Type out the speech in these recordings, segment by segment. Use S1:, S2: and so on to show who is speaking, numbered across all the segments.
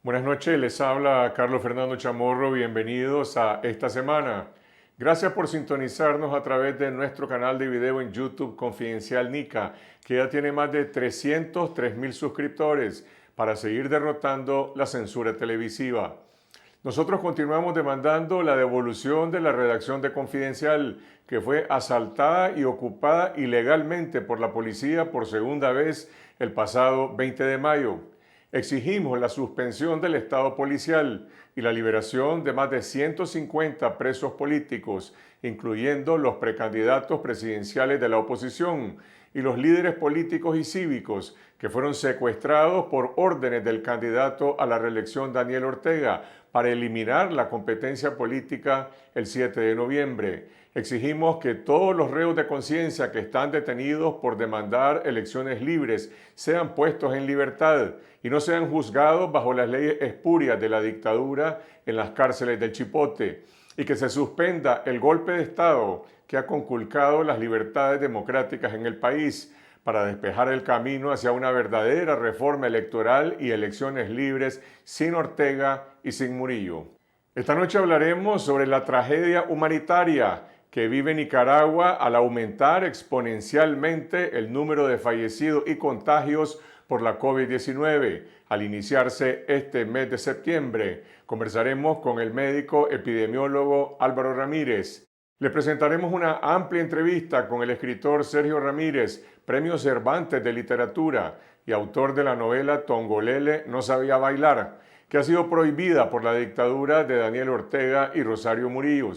S1: Buenas noches, les habla Carlos Fernando Chamorro, bienvenidos a esta semana. Gracias por sintonizarnos a través de nuestro canal de video en YouTube Confidencial Nica, que ya tiene más de 303,000 suscriptores para seguir derrotando la censura televisiva. Nosotros continuamos demandando la devolución de la redacción de Confidencial, que fue asaltada y ocupada ilegalmente por la policía por segunda vez el pasado 20 de mayo. Exigimos la suspensión del estado policial y la liberación de más de 150 presos políticos, incluyendo los precandidatos presidenciales de la oposición y los líderes políticos y cívicos que fueron secuestrados por órdenes del candidato a la reelección Daniel Ortega para eliminar la competencia política el 7 de noviembre. Exigimos que todos los reos de conciencia que están detenidos por demandar elecciones libres sean puestos en libertad y no sean juzgados bajo las leyes espurias de la dictadura en las cárceles del Chipote, y que se suspenda el golpe de Estado que ha conculcado las libertades democráticas en el país para despejar el camino hacia una verdadera reforma electoral y elecciones libres sin Ortega y sin Murillo. Esta noche hablaremos sobre la tragedia humanitaria que vive Nicaragua al aumentar exponencialmente el número de fallecidos y contagios por la COVID-19 al iniciarse este mes de septiembre. Conversaremos con el médico epidemiólogo Álvaro Ramírez. Le presentaremos una amplia entrevista con el escritor Sergio Ramírez, Premio Cervantes de Literatura y autor de la novela Tongolele no sabía bailar, que ha sido prohibida por la dictadura de Daniel Ortega y Rosario Murillo.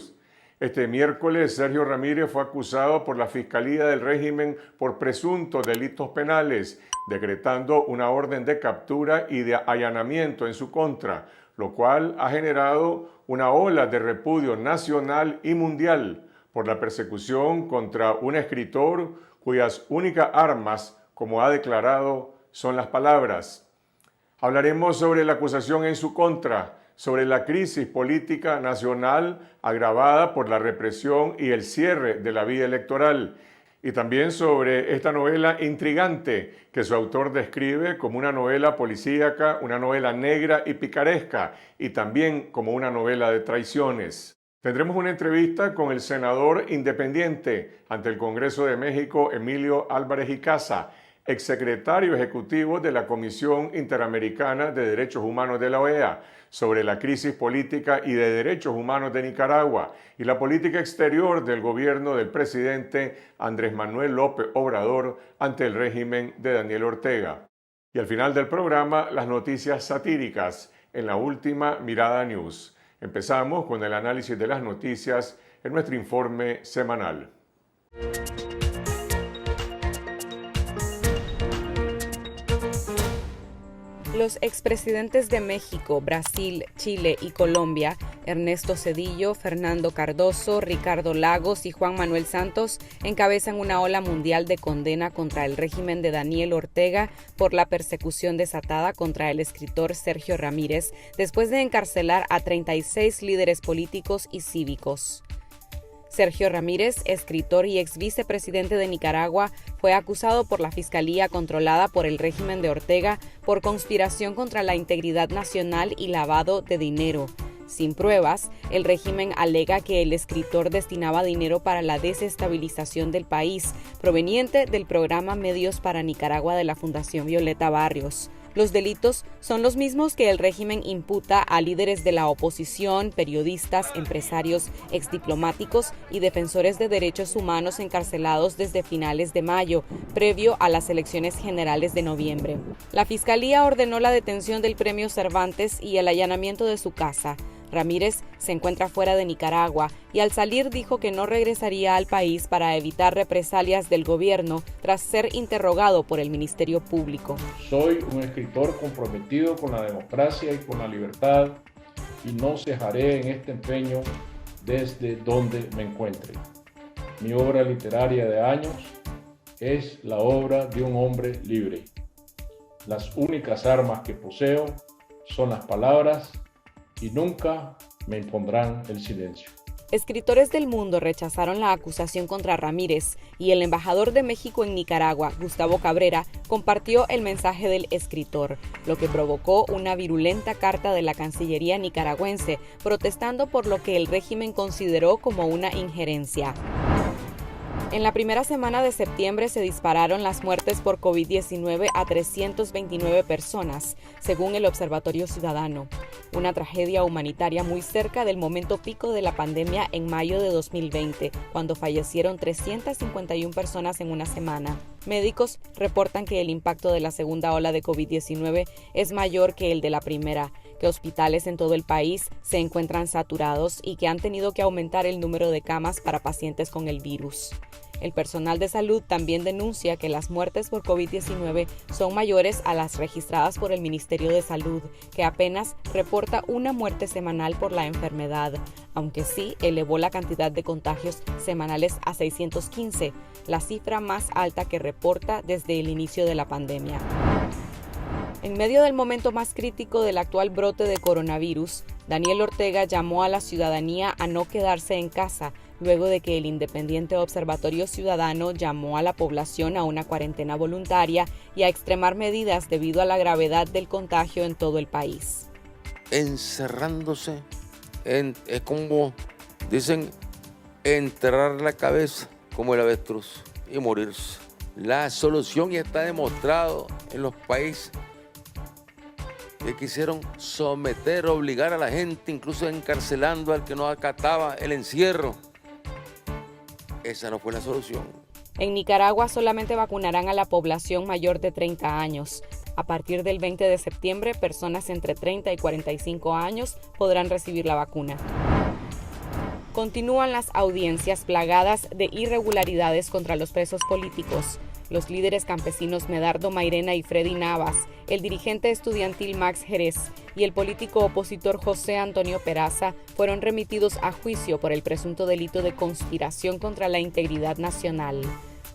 S1: Este miércoles, Sergio Ramírez fue acusado por la Fiscalía del régimen por presuntos delitos penales, decretando una orden de captura y de allanamiento en su contra, lo cual ha generado una ola de repudio nacional y mundial por la persecución contra un escritor cuyas únicas armas, como ha declarado, son las palabras. Hablaremos sobre la acusación en su contra, sobre la crisis política nacional agravada por la represión y el cierre de la vía electoral, y también sobre esta novela intrigante que su autor describe como una novela policíaca, una novela negra y picaresca, y también como una novela de traiciones. Tendremos una entrevista con el senador independiente ante el Congreso de México, Emilio Álvarez y Casa, exsecretario ejecutivo de la Comisión Interamericana de Derechos Humanos de la OEA, sobre la crisis política y de derechos humanos de Nicaragua y la política exterior del gobierno del presidente Andrés Manuel López Obrador ante el régimen de Daniel Ortega. Y al final del programa, las noticias satíricas en la última Mirada News. Empezamos con el análisis de las noticias en nuestro informe semanal.
S2: Los expresidentes de México, Brasil, Chile y Colombia, Ernesto Zedillo, Fernando Cardoso, Ricardo Lagos y Juan Manuel Santos, encabezan una ola mundial de condena contra el régimen de Daniel Ortega por la persecución desatada contra el escritor Sergio Ramírez, después de encarcelar a 36 líderes políticos y cívicos. Sergio Ramírez, escritor y ex vicepresidente de Nicaragua, fue acusado por la Fiscalía controlada por el régimen de Ortega por conspiración contra la integridad nacional y lavado de dinero. Sin pruebas, el régimen alega que el escritor destinaba dinero para la desestabilización del país, proveniente del programa Medios para Nicaragua de la Fundación Violeta Barrios. Los delitos son los mismos que el régimen imputa a líderes de la oposición, periodistas, empresarios, exdiplomáticos y defensores de derechos humanos encarcelados desde finales de mayo, previo a las elecciones generales de noviembre. La Fiscalía ordenó la detención del Premio Cervantes y el allanamiento de su casa. Ramírez se encuentra fuera de Nicaragua y al salir dijo que no regresaría al país para evitar represalias del gobierno tras ser interrogado por el Ministerio Público.
S3: Soy un escritor comprometido con la democracia y con la libertad y no cejaré en este empeño desde donde me encuentre. Mi obra literaria de años es la obra de un hombre libre. Las únicas armas que poseo son las palabras y nunca me impondrán el silencio.
S2: Escritores del mundo rechazaron la acusación contra Ramírez y el embajador de México en Nicaragua, Gustavo Cabrera, compartió el mensaje del escritor, lo que provocó una virulenta carta de la Cancillería nicaragüense protestando por lo que el régimen consideró como una injerencia. En la primera semana de septiembre se dispararon las muertes por COVID-19 a 329 personas, según el Observatorio Ciudadano. Una tragedia humanitaria muy cerca del momento pico de la pandemia en mayo de 2020, cuando fallecieron 351 personas en una semana. Médicos reportan que el impacto de la segunda ola de COVID-19 es mayor que el de la primera, que hospitales en todo el país se encuentran saturados y que han tenido que aumentar el número de camas para pacientes con el virus. El personal de salud también denuncia que las muertes por COVID-19 son mayores a las registradas por el Ministerio de Salud, que apenas reporta una muerte semanal por la enfermedad, aunque sí elevó la cantidad de contagios semanales a 615, la cifra más alta que reporta desde el inicio de la pandemia. En medio del momento más crítico del actual brote de coronavirus, Daniel Ortega llamó a la ciudadanía a no quedarse en casa, luego de que el Independiente Observatorio Ciudadano llamó a la población a una cuarentena voluntaria y a extremar medidas debido a la gravedad del contagio en todo el país.
S4: Encerrándose, es como dicen, enterrar la cabeza como el avestruz y morirse. La solución ya está demostrado en los países que quisieron someter, obligar a la gente, incluso encarcelando al que no acataba el encierro. Esa no fue la solución.
S2: En Nicaragua solamente vacunarán a la población mayor de 30 años. A partir del 20 de septiembre, personas entre 30 y 45 años podrán recibir la vacuna. Continúan las audiencias plagadas de irregularidades contra los presos políticos. Los líderes campesinos Medardo Mairena y Freddy Navas, el dirigente estudiantil Max Jerez y el político opositor José Antonio Peraza fueron remitidos a juicio por el presunto delito de conspiración contra la integridad nacional.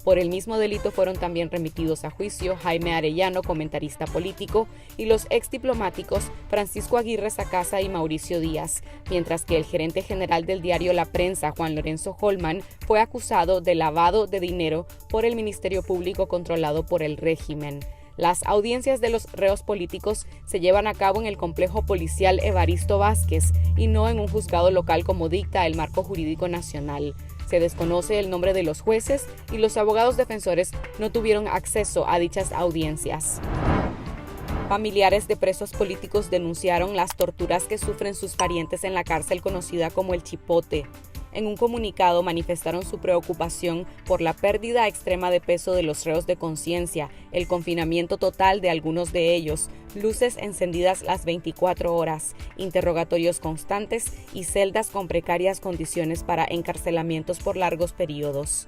S2: Por el mismo delito fueron también remitidos a juicio Jaime Arellano, comentarista político, y los exdiplomáticos Francisco Aguirre Sacasa y Mauricio Díaz, mientras que el gerente general del diario La Prensa, Juan Lorenzo Holman, fue acusado de lavado de dinero por el Ministerio Público controlado por el régimen. Las audiencias de los reos políticos se llevan a cabo en el complejo policial Evaristo Vázquez y no en un juzgado local como dicta el marco jurídico nacional. Se desconoce el nombre de los jueces y los abogados defensores no tuvieron acceso a dichas audiencias. Familiares de presos políticos denunciaron las torturas que sufren sus parientes en la cárcel conocida como El Chipote. En un comunicado manifestaron su preocupación por la pérdida extrema de peso de los reos de conciencia, el confinamiento total de algunos de ellos, luces encendidas las 24 horas, interrogatorios constantes y celdas con precarias condiciones para encarcelamientos por largos periodos.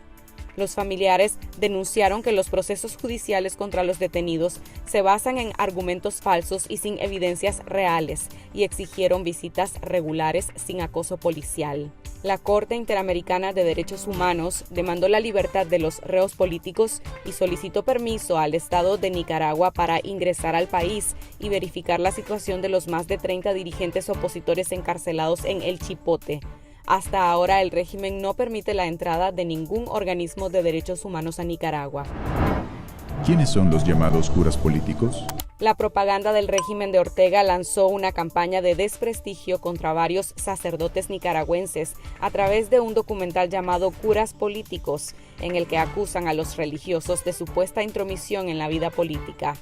S2: Los familiares denunciaron que los procesos judiciales contra los detenidos se basan en argumentos falsos y sin evidencias reales y exigieron visitas regulares sin acoso policial. La Corte Interamericana de Derechos Humanos demandó la libertad de los reos políticos y solicitó permiso al Estado de Nicaragua para ingresar al país y verificar la situación de los más de 30 dirigentes opositores encarcelados en El Chipote. Hasta ahora, el régimen no permite la entrada de ningún organismo de derechos humanos a Nicaragua.
S5: ¿Quiénes son los llamados curas políticos?
S2: La propaganda del régimen de Ortega lanzó una campaña de desprestigio contra varios sacerdotes nicaragüenses a través de un documental llamado Curas Políticos, en el que acusan a los religiosos de supuesta intromisión en la vida política.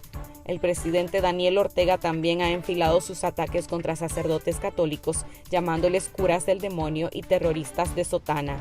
S2: El presidente Daniel Ortega también ha enfilado sus ataques contra sacerdotes católicos, llamándoles curas del demonio y terroristas de sotana.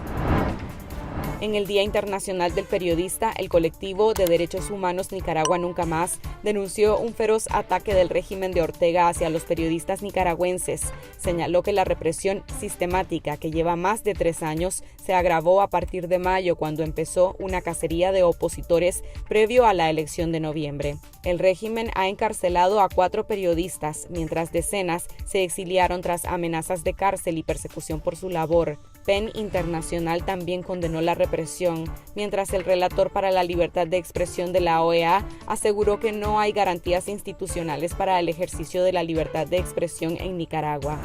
S2: En el Día Internacional del Periodista, el colectivo de derechos humanos Nicaragua Nunca Más denunció un feroz ataque del régimen de Ortega hacia los periodistas nicaragüenses. Señaló que la represión sistemática, que lleva más de 3 años, se agravó a partir de mayo, cuando empezó una cacería de opositores previo a la elección de noviembre. El régimen ha encarcelado a 4 periodistas, mientras decenas se exiliaron tras amenazas de cárcel y persecución por su labor. PEN Internacional también condenó la represión, mientras el relator para la libertad de expresión de la OEA aseguró que no hay garantías institucionales para el ejercicio de la libertad de expresión en Nicaragua.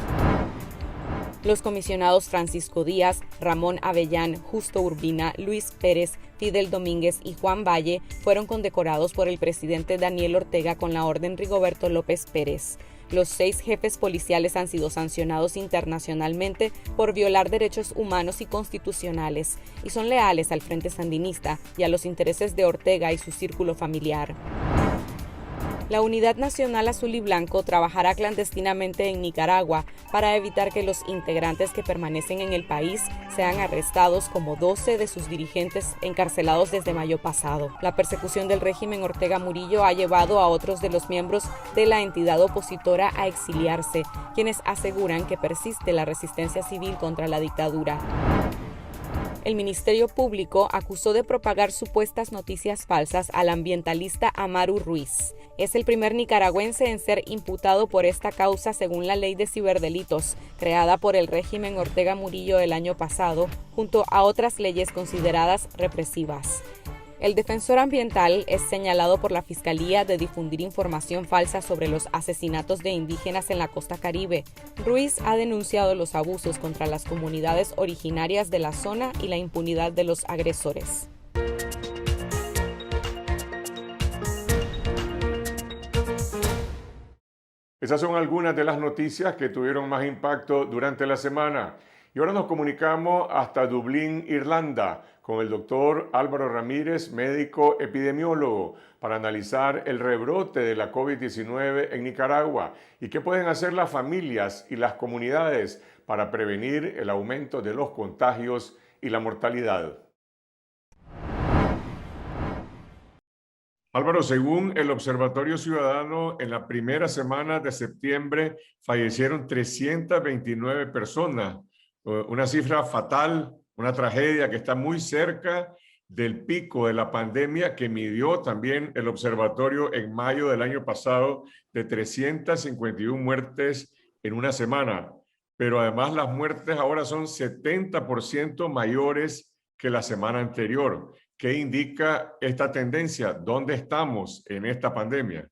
S2: Los comisionados Francisco Díaz, Ramón Avellán, Justo Urbina, Luis Pérez, Fidel Domínguez y Juan Valle fueron condecorados por el presidente Daniel Ortega con la Orden Rigoberto López Pérez. Los 6 jefes policiales han sido sancionados internacionalmente por violar derechos humanos y constitucionales y son leales al Frente Sandinista y a los intereses de Ortega y su círculo familiar. La Unidad Nacional Azul y Blanco trabajará clandestinamente en Nicaragua para evitar que los integrantes que permanecen en el país sean arrestados, como 12 de sus dirigentes encarcelados desde mayo pasado. La persecución del régimen Ortega Murillo ha llevado a otros de los miembros de la entidad opositora a exiliarse, quienes aseguran que persiste la resistencia civil contra la dictadura. El Ministerio Público acusó de propagar supuestas noticias falsas al ambientalista Amaru Ruiz. Es el primer nicaragüense en ser imputado por esta causa según la Ley de Ciberdelitos, creada por el régimen Ortega Murillo el año pasado, junto a otras leyes consideradas represivas. El defensor ambiental es señalado por la Fiscalía de difundir información falsa sobre los asesinatos de indígenas en la costa Caribe. Ruiz ha denunciado los abusos contra las comunidades originarias de la zona y la impunidad de los agresores.
S1: Esas son algunas de las noticias que tuvieron más impacto durante la semana. Y ahora nos comunicamos hasta Dublín, Irlanda, con el doctor Álvaro Ramírez, médico epidemiólogo, para analizar el rebrote de la COVID-19 en Nicaragua y qué pueden hacer las familias y las comunidades para prevenir el aumento de los contagios y la mortalidad. Álvaro, según el Observatorio Ciudadano, en la primera semana de septiembre fallecieron 329 personas, una cifra fatal, una tragedia que está muy cerca del pico de la pandemia que midió también el observatorio en mayo del año pasado de 351 muertes en una semana. Pero además las muertes ahora son 70% mayores que la semana anterior. ¿Qué indica esta tendencia? ¿Dónde estamos en esta pandemia?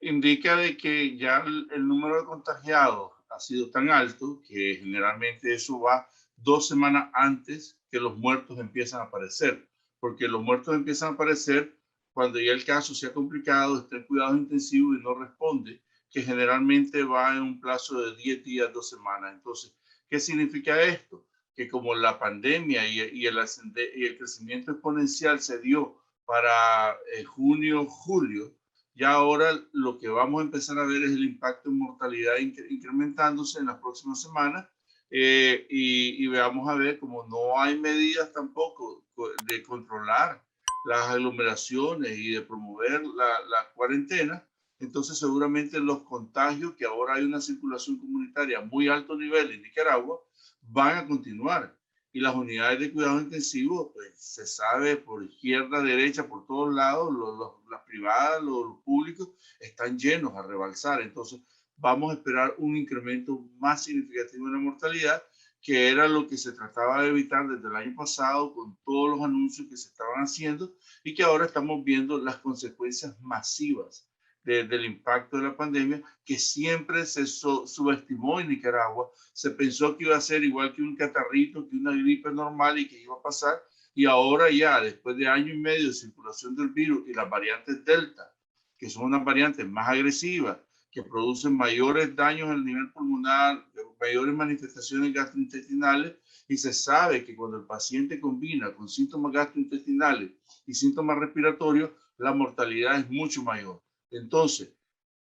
S6: Indica de que ya el número de contagiados ha sido tan alto que generalmente eso va 2 semanas antes que los muertos empiezan a aparecer, porque los muertos empiezan a aparecer cuando ya el caso se ha complicado, está en cuidados intensivos y no responde, que generalmente va en un plazo de 10 días, 2 semanas. Entonces, ¿qué significa esto? Que como la pandemia y el crecimiento exponencial se dio para junio, julio, ya ahora lo que vamos a empezar a ver es el impacto en mortalidad incrementándose en las próximas semanas y vamos a ver como no hay medidas tampoco de controlar las aglomeraciones y de promover la cuarentena, entonces seguramente los contagios, que ahora hay una circulación comunitaria a muy alto nivel en Nicaragua, van a continuar. Y las unidades de cuidado intensivo, pues se sabe por izquierda, derecha, por todos lados, las privadas, los públicos, están llenos a rebalsar. Entonces, vamos a esperar un incremento más significativo en la mortalidad, que era lo que se trataba de evitar desde el año pasado con todos los anuncios que se estaban haciendo y que ahora estamos viendo las consecuencias masivas del impacto de la pandemia, que siempre se subestimó en Nicaragua. Se pensó que iba a ser igual que un catarrito, que una gripe normal y que iba a pasar. Y ahora ya, después de año y medio de circulación del virus y las variantes Delta, que son unas variantes más agresivas, que producen mayores daños en el nivel pulmonar, mayores manifestaciones gastrointestinales, y se sabe que cuando el paciente combina con síntomas gastrointestinales y síntomas respiratorios, la mortalidad es mucho mayor. Entonces,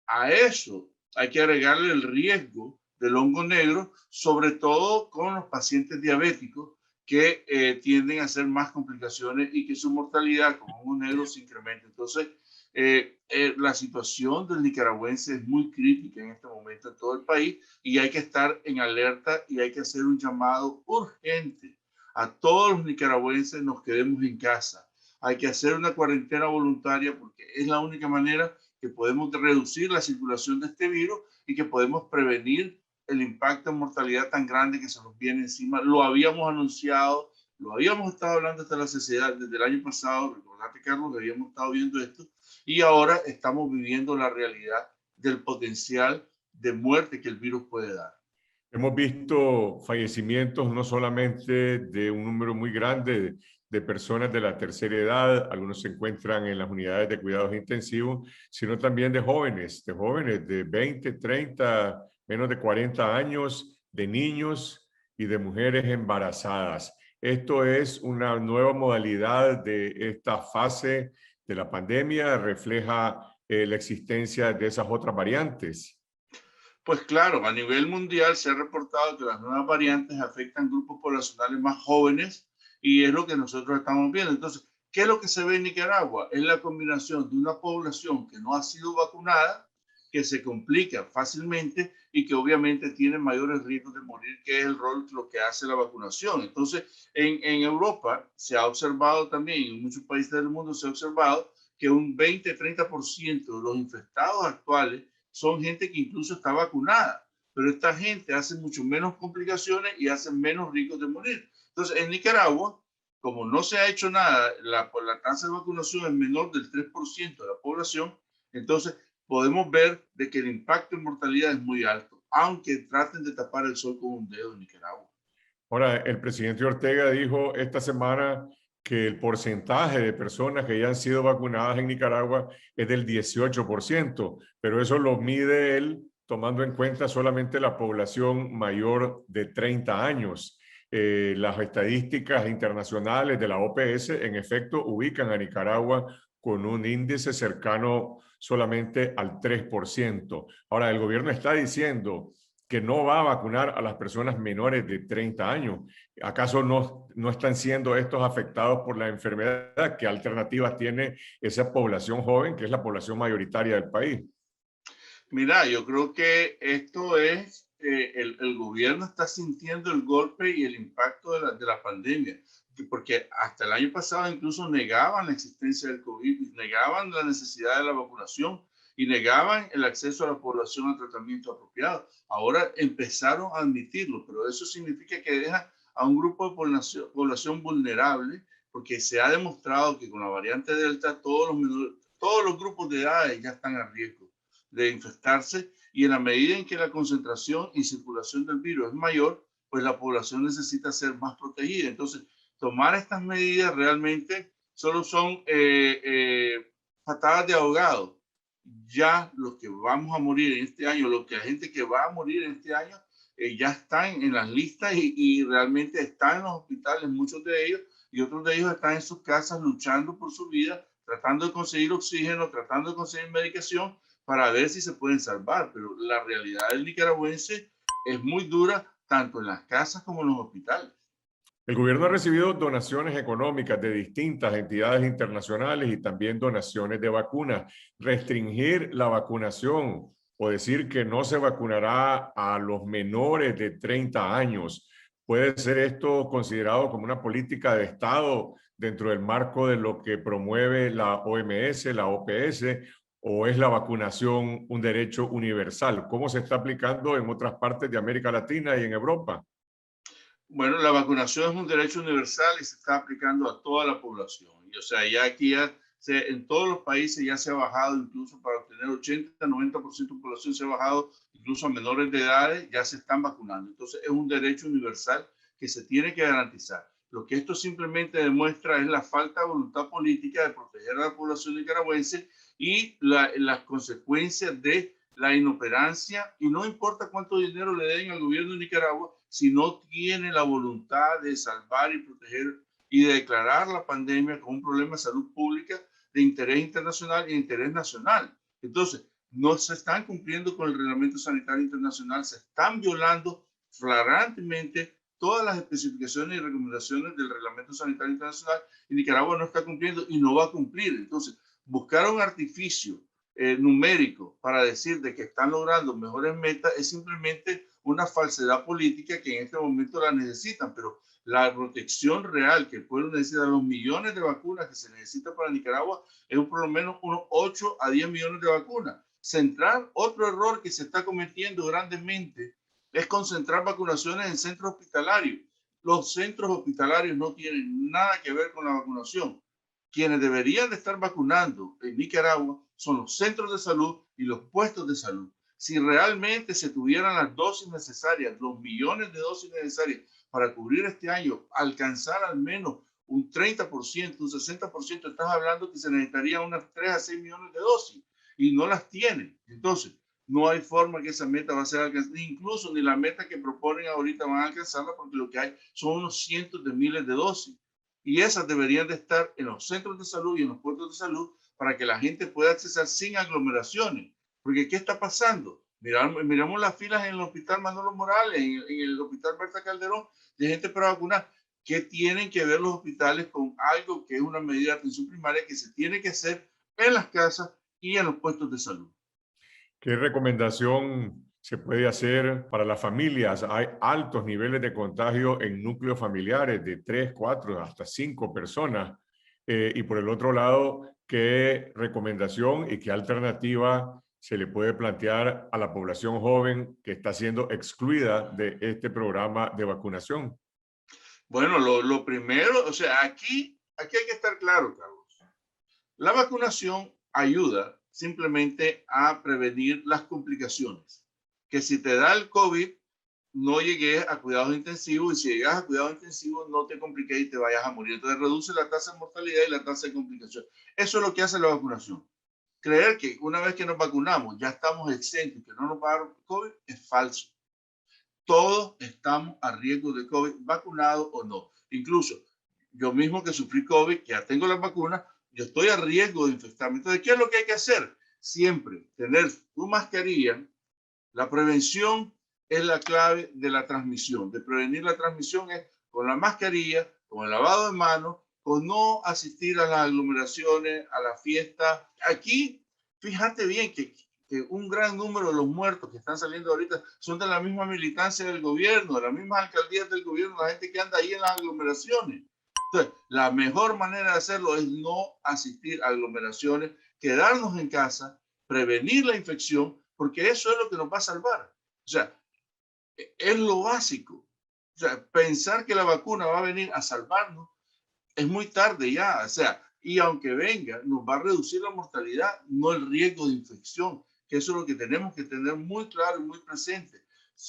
S6: a eso hay que agregarle el riesgo del hongo negro, sobre todo con los pacientes diabéticos que tienden a hacer más complicaciones y que su mortalidad con hongo negro se incrementa. Entonces, la situación del nicaragüense es muy crítica en este momento en todo el país y hay que estar en alerta y hay que hacer un llamado urgente a todos los nicaragüenses, nos quedemos en casa. Hay que hacer una cuarentena voluntaria porque es la única manera que podemos reducir la circulación de este virus y que podemos prevenir el impacto en mortalidad tan grande que se nos viene encima. Lo habíamos anunciado, lo habíamos estado hablando hasta la sociedad desde el año pasado, recordate Carlos, que habíamos estado viendo esto, y ahora estamos viviendo la realidad del potencial de muerte que el virus puede dar.
S1: Hemos visto fallecimientos no solamente de un número muy grande de personas de la tercera edad, algunos se encuentran en las unidades de cuidados intensivos, sino también de 20, 30, menos de 40 años, de niños y de mujeres embarazadas. Esto es una nueva modalidad de esta fase de la pandemia, refleja la existencia de esas otras variantes.
S6: Pues claro, a nivel mundial se ha reportado que las nuevas variantes afectan grupos poblacionales más jóvenes y es lo que nosotros estamos viendo. Entonces, ¿qué es lo que se ve en Nicaragua? Es la combinación de una población que no ha sido vacunada, que se complica fácilmente y que obviamente tiene mayores riesgos de morir, que es el rol lo que hace la vacunación. Entonces, en Europa se ha observado también, en muchos países del mundo se ha observado que un 20-30% de los infectados actuales son gente que incluso está vacunada, pero esta gente hace mucho menos complicaciones y hace menos riesgos de morir. Entonces, en Nicaragua, como no se ha hecho nada, la tasa de vacunación es menor del 3% de la población, entonces podemos ver de que el impacto en mortalidad es muy alto, aunque traten de tapar el sol con un dedo en Nicaragua.
S1: Ahora, el presidente Ortega dijo esta semana que el porcentaje de personas que ya han sido vacunadas en Nicaragua es del 18%, pero eso lo mide él tomando en cuenta solamente la población mayor de 30 años. Las estadísticas internacionales de la OPS, en efecto, ubican a Nicaragua con un índice cercano solamente al 3%. Ahora, el gobierno está diciendo que no va a vacunar a las personas menores de 30 años. ¿Acaso no están siendo estos afectados por la enfermedad? ¿Qué alternativas tiene esa población joven, que es la población mayoritaria del país?
S6: Mira, yo creo que esto es, el gobierno está sintiendo el golpe y el impacto de la pandemia, porque hasta el año pasado incluso negaban la existencia del COVID, negaban la necesidad de la vacunación y negaban el acceso a la población al tratamiento apropiado. Ahora empezaron a admitirlo, pero eso significa que deja a un grupo de población vulnerable, porque se ha demostrado que con la variante Delta todos los grupos de edad ya están a riesgo de infectarse y en la medida en que la concentración y circulación del virus es mayor, pues la población necesita ser más protegida. Entonces, tomar estas medidas realmente solo son patadas de ahogado. Ya los que vamos a morir en este año, la gente que va a morir en este año, ya están en las listas y realmente están en los hospitales, muchos de ellos, y otros de ellos están en sus casas luchando por su vida, tratando de conseguir oxígeno, tratando de conseguir medicación, para ver si se pueden salvar, pero la realidad del nicaragüense es muy dura tanto en las casas como en los hospitales.
S1: El gobierno ha recibido donaciones económicas de distintas entidades internacionales y también donaciones de vacunas. Restringir la vacunación o decir que no se vacunará a los menores de 30 años, ¿puede ser esto considerado como una política de Estado dentro del marco de lo que promueve la OMS, la OPS, o es la vacunación un derecho universal? ¿Cómo se está aplicando en otras partes de América Latina y en Europa?
S6: Bueno, la vacunación es un derecho universal y se está aplicando a toda la población. Y, o sea, ya aquí en todos los países ya se ha bajado, incluso para obtener 80-90% de población se ha bajado, incluso a menores de edades ya se están vacunando. Entonces es un derecho universal que se tiene que garantizar. Lo que esto simplemente demuestra es la falta de voluntad política de proteger a la población nicaragüense y las consecuencias de la inoperancia, y no importa cuánto dinero le den al gobierno de Nicaragua, si no tiene la voluntad de salvar y proteger y de declarar la pandemia como un problema de salud pública de interés internacional y de interés nacional. Entonces, no se están cumpliendo con el Reglamento Sanitario Internacional, se están violando flagrantemente todas las especificaciones y recomendaciones del Reglamento Sanitario Internacional y Nicaragua no está cumpliendo y no va a cumplir. Entonces, buscar un artificio numérico para decir de que están logrando mejores metas es simplemente una falsedad política que en este momento la necesitan, pero la protección real que el pueblo necesita, los millones de vacunas que se necesitan para Nicaragua, es por lo menos unos 8 a 10 millones de vacunas. Centrar, otro error que se está cometiendo grandemente, es concentrar vacunaciones en centros hospitalarios. Los centros hospitalarios no tienen nada que ver con la vacunación. Quienes deberían de estar vacunando en Nicaragua son los centros de salud y los puestos de salud. si realmente se tuvieran las dosis necesarias, los millones de dosis necesarias para cubrir este año, alcanzar al menos un 30%, un 60%, estás hablando que se necesitaría unas 3 a 6 millones de dosis y no las tienen. Entonces, no hay forma que esa meta va a ser alcanzada, incluso ni la meta que proponen ahorita van a alcanzarla, porque lo que hay son unos cientos de miles de dosis. Y esas deberían de estar en los centros de salud y en los puestos de salud para que la gente pueda acceder sin aglomeraciones. Porque ¿qué está pasando? Miramos las filas en el Hospital Manolo Morales, en el Hospital Berta Calderón, de gente para vacunar. ¿Qué tienen que ver los hospitales con algo que es una medida de atención primaria que se tiene que hacer en las casas y en los puestos de salud?
S1: ¿Qué recomendación se puede hacer para las familias? Hay altos niveles de contagio en núcleos familiares de 3, 4, hasta 5 personas. Y por el otro lado, ¿qué recomendación y qué alternativa se le puede plantear a la población joven que está siendo excluida de este programa de vacunación?
S6: Bueno, lo primero, o sea, aquí hay que estar claro, Carlos. La vacunación ayuda simplemente a prevenir las complicaciones. Que si te da el COVID, no llegues a cuidados intensivos, y si llegas a cuidados intensivos, no te compliques y te vayas a morir. Entonces, reduce la tasa de mortalidad y la tasa de complicación. Eso es lo que hace la vacunación. Creer que una vez que nos vacunamos ya estamos exentos y que no nos va a dar COVID es falso. Todos estamos a riesgo de COVID, vacunados o no. Incluso yo mismo que sufrí COVID, que ya tengo la vacuna, yo estoy a riesgo de infectarme. Entonces, ¿qué es lo que hay que hacer? Siempre tener tu mascarilla. La prevención es la clave de la transmisión. De prevenir la transmisión es con la mascarilla, con el lavado de manos, con no asistir a las aglomeraciones, a la fiesta. Aquí, fíjate bien que un gran número de los muertos que están saliendo ahorita son de la misma militancia del gobierno, de las mismas alcaldías del gobierno, la gente que anda ahí en las aglomeraciones. Entonces, la mejor manera de hacerlo es no asistir a aglomeraciones, quedarnos en casa, prevenir la infección, porque eso es lo que nos va a salvar. O sea, es lo básico. O sea, pensar que la vacuna va a venir a salvarnos es muy tarde ya. O sea, y aunque venga, nos va a reducir la mortalidad, no el riesgo de infección, que eso es lo que tenemos que tener muy claro y muy presente.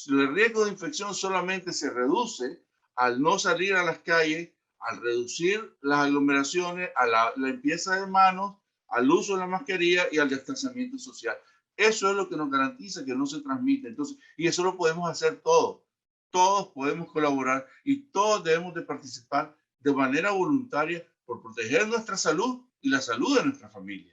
S6: El riesgo de infección solamente se reduce al no salir a las calles, al reducir las aglomeraciones, a la limpieza de manos, al uso de la mascarilla y al distanciamiento social. Eso es lo que nos garantiza que no se transmite. Entonces, y eso lo podemos hacer todos. Todos podemos colaborar y todos debemos de participar de manera voluntaria por proteger nuestra salud y la salud de nuestra familia.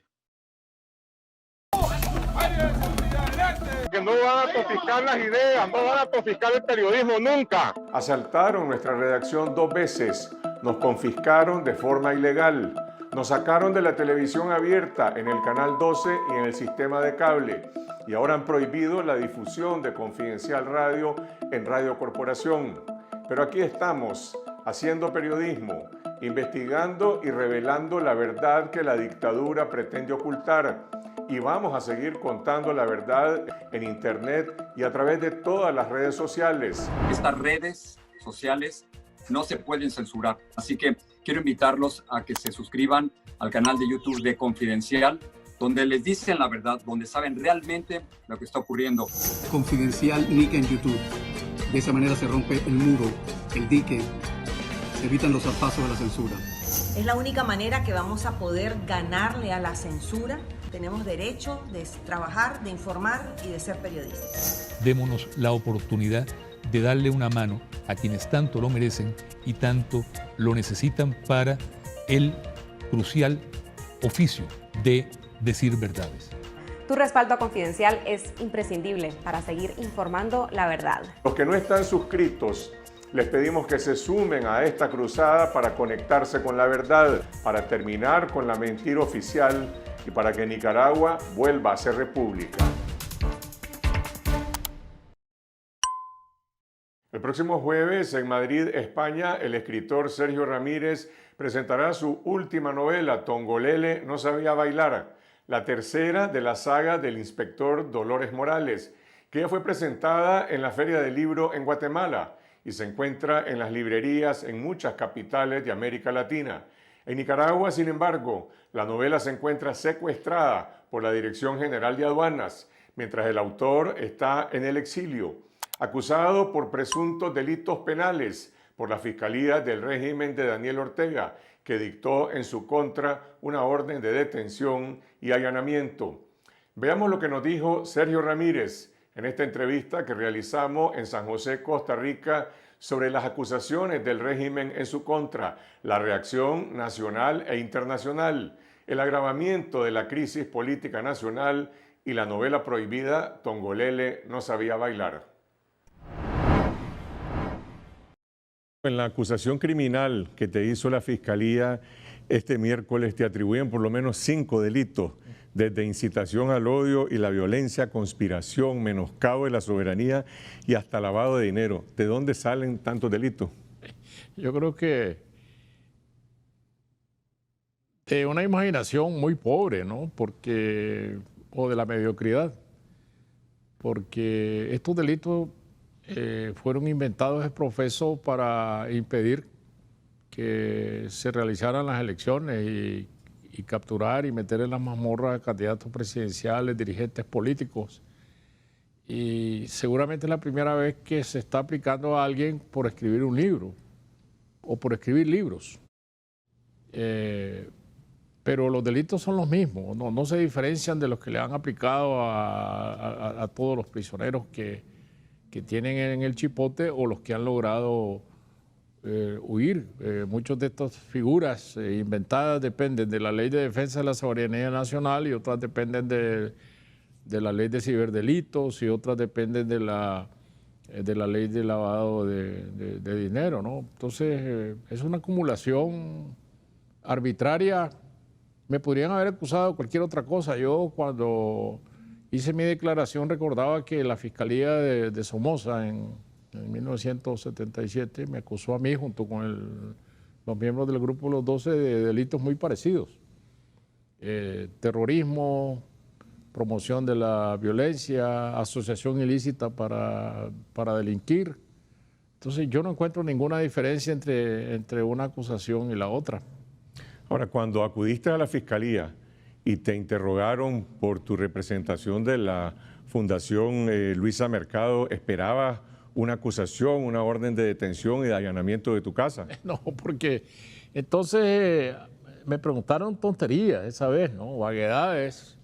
S7: Que no van a confiscar las ideas, no van a confiscar el periodismo nunca.
S1: Asaltaron nuestra redacción 2 veces, nos confiscaron de forma ilegal, nos sacaron de la televisión abierta en el canal 12 y en el sistema de cable, y ahora han prohibido la difusión de Confidencial Radio en Radio Corporación. Pero aquí estamos, haciendo periodismo, investigando y revelando la verdad que la dictadura pretende ocultar. Y vamos a seguir contando la verdad en Internet y a través de todas las redes sociales.
S8: Estas redes sociales no se pueden censurar. Así que quiero invitarlos a que se suscriban al canal de YouTube de Confidencial, donde les dicen la verdad, donde saben realmente lo que está ocurriendo.
S9: Confidencial Nica en YouTube. De esa manera se rompe el muro, el dique, se evitan los zarpazos de la censura.
S10: Es la única manera que vamos a poder ganarle a la censura. Tenemos derecho de trabajar, de informar y de ser periodistas.
S11: Démonos la oportunidad de darle una mano a quienes tanto lo merecen y tanto lo necesitan para el crucial oficio de decir verdades.
S2: Tu respaldo a Confidencial es imprescindible para seguir informando la verdad.
S1: Los que no están suscritos, les pedimos que se sumen a esta cruzada para conectarse con la verdad, para terminar con la mentira oficial y para que Nicaragua vuelva a ser república. El próximo jueves en Madrid, España, el escritor Sergio Ramírez presentará su última novela, Tongolele no sabía bailar, la tercera de la saga del inspector Dolores Morales, que ya fue presentada en la Feria del Libro en Guatemala y se encuentra en las librerías en muchas capitales de América Latina. En Nicaragua, sin embargo, la novela se encuentra secuestrada por la Dirección General de Aduanas, mientras el autor está en el exilio, acusado por presuntos delitos penales por la Fiscalía del régimen de Daniel Ortega, que dictó en su contra una orden de detención y allanamiento. Veamos lo que nos dijo Sergio Ramírez en esta entrevista que realizamos en San José, Costa Rica, sobre las acusaciones del régimen en su contra, la reacción nacional e internacional, el agravamiento de la crisis política nacional y la novela prohibida Tongolele no sabía bailar. En la acusación criminal que te hizo la Fiscalía este miércoles te atribuyen por lo menos 5 delitos, desde incitación al odio y la violencia, conspiración, menoscabo de la soberanía y hasta lavado de dinero. ¿De dónde salen tantos delitos?
S3: Yo creo que de una imaginación muy pobre, ¿no? O de la mediocridad, porque estos delitos fueron inventados ex profeso para impedir que se realizaran las elecciones y capturar y meter en las mazmorras a candidatos presidenciales, dirigentes políticos. Y seguramente es la primera vez que se está aplicando a alguien por escribir un libro o por escribir libros. Pero los delitos son los mismos, no se diferencian de los que le han aplicado a todos los prisioneros que tienen en el chipote o los que han logrado huir. Muchas de estas figuras inventadas dependen de la Ley de Defensa de la Soberanía Nacional y otras dependen de la Ley de Ciberdelitos y otras dependen de la Ley de Lavado de Dinero, ¿no? Entonces, es una acumulación arbitraria. Me podrían haber acusado de cualquier otra cosa. Yo cuando hice mi declaración recordaba que la Fiscalía de Somoza en 1977 me acusó a mí junto con los miembros del Grupo Los 12 de delitos muy parecidos. Terrorismo, promoción de la violencia, asociación ilícita para delinquir. Entonces yo no encuentro ninguna diferencia entre una acusación y la otra.
S1: Ahora, cuando acudiste a la Fiscalía y te interrogaron por tu representación de la Fundación Luisa Mercado, ¿esperabas una acusación, una orden de detención y de allanamiento de tu casa?
S3: No, porque entonces me preguntaron tonterías esa vez, ¿no? Vaguedades.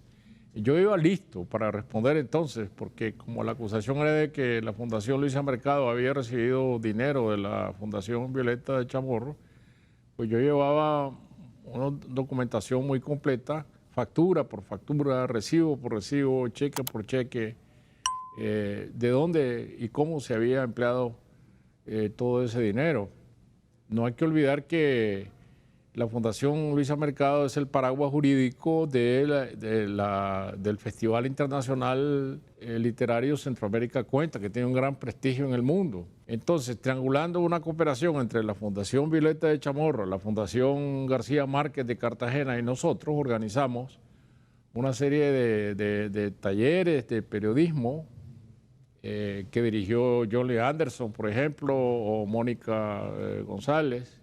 S3: Yo iba listo para responder entonces, porque como la acusación era de que la Fundación Luisa Mercado había recibido dinero de la Fundación Violeta de Chamorro, pues yo llevaba una documentación muy completa, factura por factura, recibo por recibo, cheque por cheque, de dónde y cómo se había empleado todo ese dinero. No hay que olvidar que la Fundación Luisa Mercado es el paraguas jurídico del Festival Internacional Literario Centroamérica Cuenta, que tiene un gran prestigio en el mundo. Entonces, triangulando una cooperación entre la Fundación Violeta de Chamorro, la Fundación García Márquez de Cartagena y nosotros, organizamos una serie de talleres de periodismo que dirigió John Lee Anderson, por ejemplo, o Mónica González,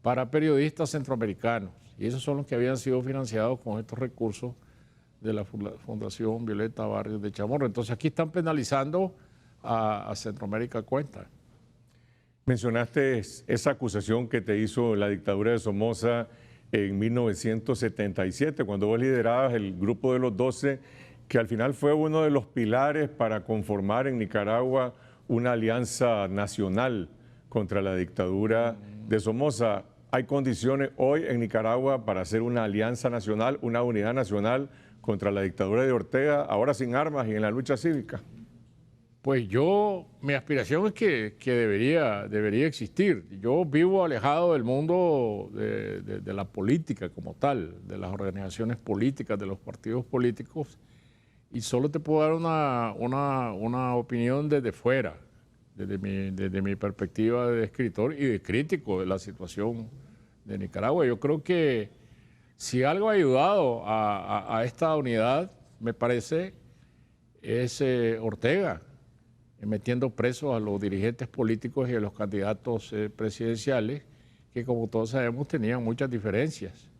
S3: para periodistas centroamericanos. Y esos son los que habían sido financiados con estos recursos de la Fundación Violeta Barrios de Chamorro. Entonces aquí están penalizando a Centroamérica Cuenta.
S1: Mencionaste esa acusación que te hizo la dictadura de Somoza en 1977, cuando vos liderabas el Grupo de los 12, que al final fue uno de los pilares para conformar en Nicaragua una alianza nacional contra la dictadura de Somoza. ¿Hay condiciones hoy en Nicaragua para hacer una alianza nacional, una unidad nacional contra la dictadura de Ortega, ahora sin armas y en la lucha cívica?
S3: Pues mi aspiración es que debería existir. Yo vivo alejado del mundo de la política como tal, de las organizaciones políticas, de los partidos políticos, y solo te puedo dar una opinión desde fuera, desde mi perspectiva de escritor y de crítico de la situación de Nicaragua. Yo creo que si algo ha ayudado a esta unidad, me parece, es Ortega, metiendo presos a los dirigentes políticos y a los candidatos presidenciales, que como todos sabemos tenían muchas diferencias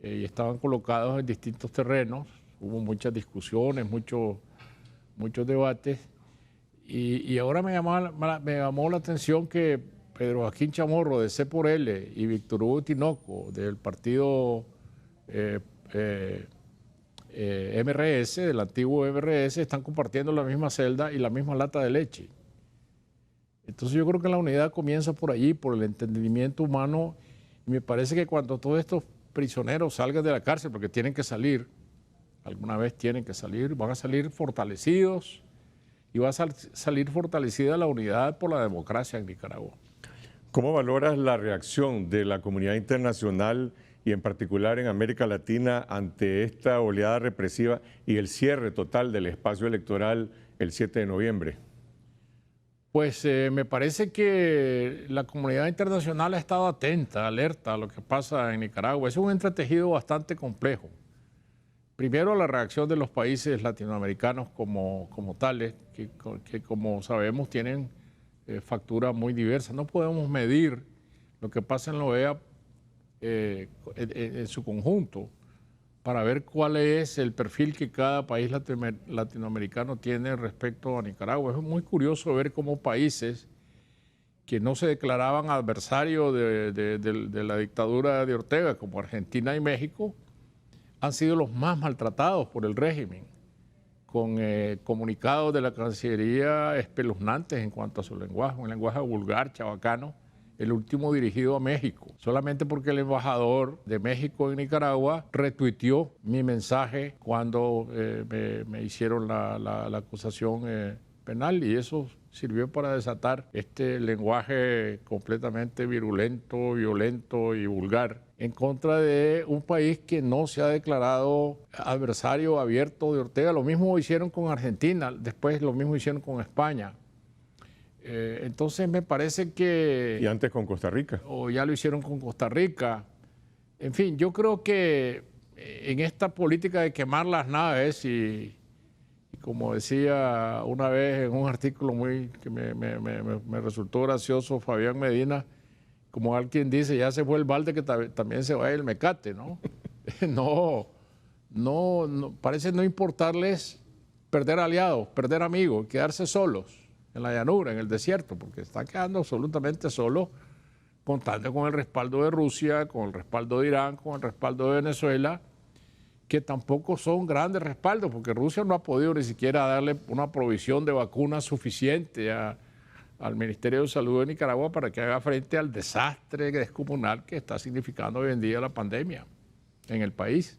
S3: y estaban colocados en distintos terrenos. Hubo muchas discusiones, mucho muchos debates. Y ahora me llamó la atención que Pedro Joaquín Chamorro, de C por L, y Víctor Hugo Tinoco, del partido MRS, del antiguo MRS, están compartiendo la misma celda y la misma lata de leche. Entonces yo creo que la unidad comienza por allí, por el entendimiento humano, y me parece que cuando todos estos prisioneros salgan de la cárcel, porque tienen que salir, alguna vez tienen que salir, van a salir fortalecidos, y va a salir fortalecida la unidad por la democracia en Nicaragua.
S1: ¿Cómo valoras la reacción de la comunidad internacional y en particular en América Latina ante esta oleada represiva y el cierre total del espacio electoral el 7 de noviembre?
S3: Pues me parece que la comunidad internacional ha estado atenta, alerta a lo que pasa en Nicaragua. Es un entretejido bastante complejo. Primero, la reacción de los países latinoamericanos como tales, que como sabemos tienen facturas muy diversas. No podemos medir lo que pasa en la OEA en su conjunto para ver cuál es el perfil que cada país latinoamericano tiene respecto a Nicaragua. Es muy curioso ver cómo países que no se declaraban adversarios de la dictadura de Ortega, como Argentina y México, han sido los más maltratados por el régimen, con comunicados de la Cancillería espeluznantes en cuanto a su lenguaje, un lenguaje vulgar, chabacano, el último dirigido a México, solamente porque el embajador de México en Nicaragua retuiteó mi mensaje cuando me hicieron la acusación penal, y eso sirvió para desatar este lenguaje completamente virulento, violento y vulgar en contra de un país que no se ha declarado adversario abierto de Ortega. Lo mismo hicieron con Argentina, después lo mismo hicieron con España. Entonces me parece que...
S1: Y antes con Costa Rica.
S3: O ya lo hicieron con Costa Rica. En fin, yo creo que en esta política de quemar las naves y como decía una vez en un artículo que me resultó gracioso Fabián Medina, como alguien dice, ya se fue el balde, que también se va el mecate, ¿no? No, parece no importarles perder aliados, perder amigos, quedarse solos en la llanura, en el desierto, porque están quedando absolutamente solos, contando con el respaldo de Rusia, con el respaldo de Irán, con el respaldo de Venezuela, que tampoco son grandes respaldos, porque Rusia no ha podido ni siquiera darle una provisión de vacunas suficiente al Ministerio de Salud de Nicaragua para que haga frente al desastre descomunal que está significando hoy en día la pandemia en el país.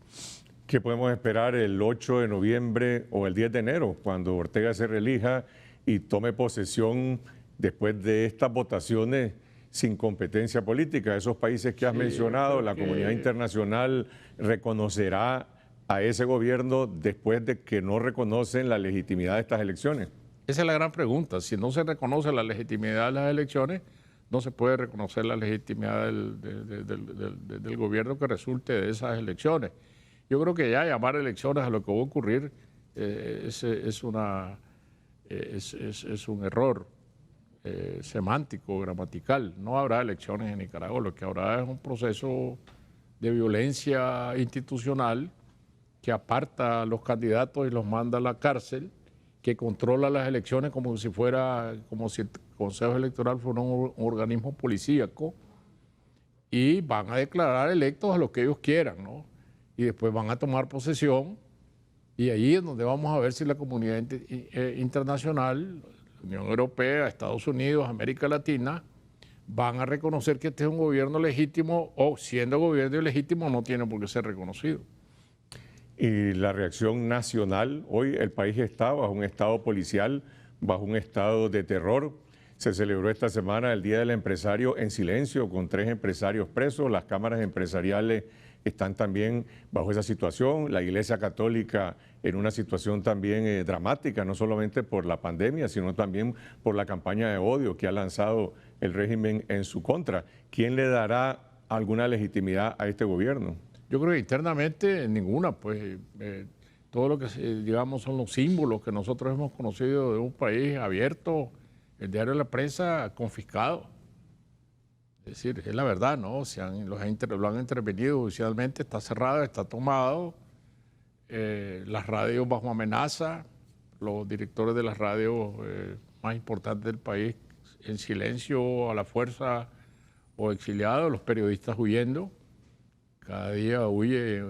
S1: ¿Qué podemos esperar el 8 de noviembre o el 10 de enero, cuando Ortega se reelija y tome posesión después de estas votaciones sin competencia política? Esos países que has mencionado, la comunidad internacional reconocerá a ese gobierno después de que no reconocen la legitimidad de estas elecciones.
S3: Esa es la gran pregunta. Si no se reconoce la legitimidad de las elecciones, no se puede reconocer la legitimidad del gobierno que resulte de esas elecciones. Yo creo que ya llamar elecciones a lo que va a ocurrir es un error semántico, gramatical. No habrá elecciones en Nicaragua. Lo que habrá es un proceso de violencia institucional que aparta a los candidatos y los manda a la cárcel, que controla las elecciones como si el Consejo Electoral fuera un organismo policíaco, y van a declarar electos a los que ellos quieran, ¿no? Y después van a tomar posesión, y ahí es donde vamos a ver si la comunidad internacional, la Unión Europea, Estados Unidos, América Latina, van a reconocer que este es un gobierno legítimo, o siendo gobierno ilegítimo no tiene por qué ser reconocido.
S1: Y la reacción nacional, hoy el país está bajo un estado policial, bajo un estado de terror. Se celebró esta semana el Día del Empresario en silencio, con 3 empresarios presos. Las cámaras empresariales están también bajo esa situación. La Iglesia Católica en una situación también dramática, no solamente por la pandemia, sino también por la campaña de odio que ha lanzado el régimen en su contra. ¿Quién le dará alguna legitimidad a este gobierno?
S3: Yo creo que internamente ninguna, pues todo lo que digamos son los símbolos que nosotros hemos conocido de un país abierto, el diario de la prensa confiscado. Es decir, es la verdad, ¿no? Lo han intervenido judicialmente, está cerrado, está tomado, las radios bajo amenaza, los directores de las radios más importantes del país en silencio, a la fuerza o exiliados, los periodistas huyendo. Cada día huye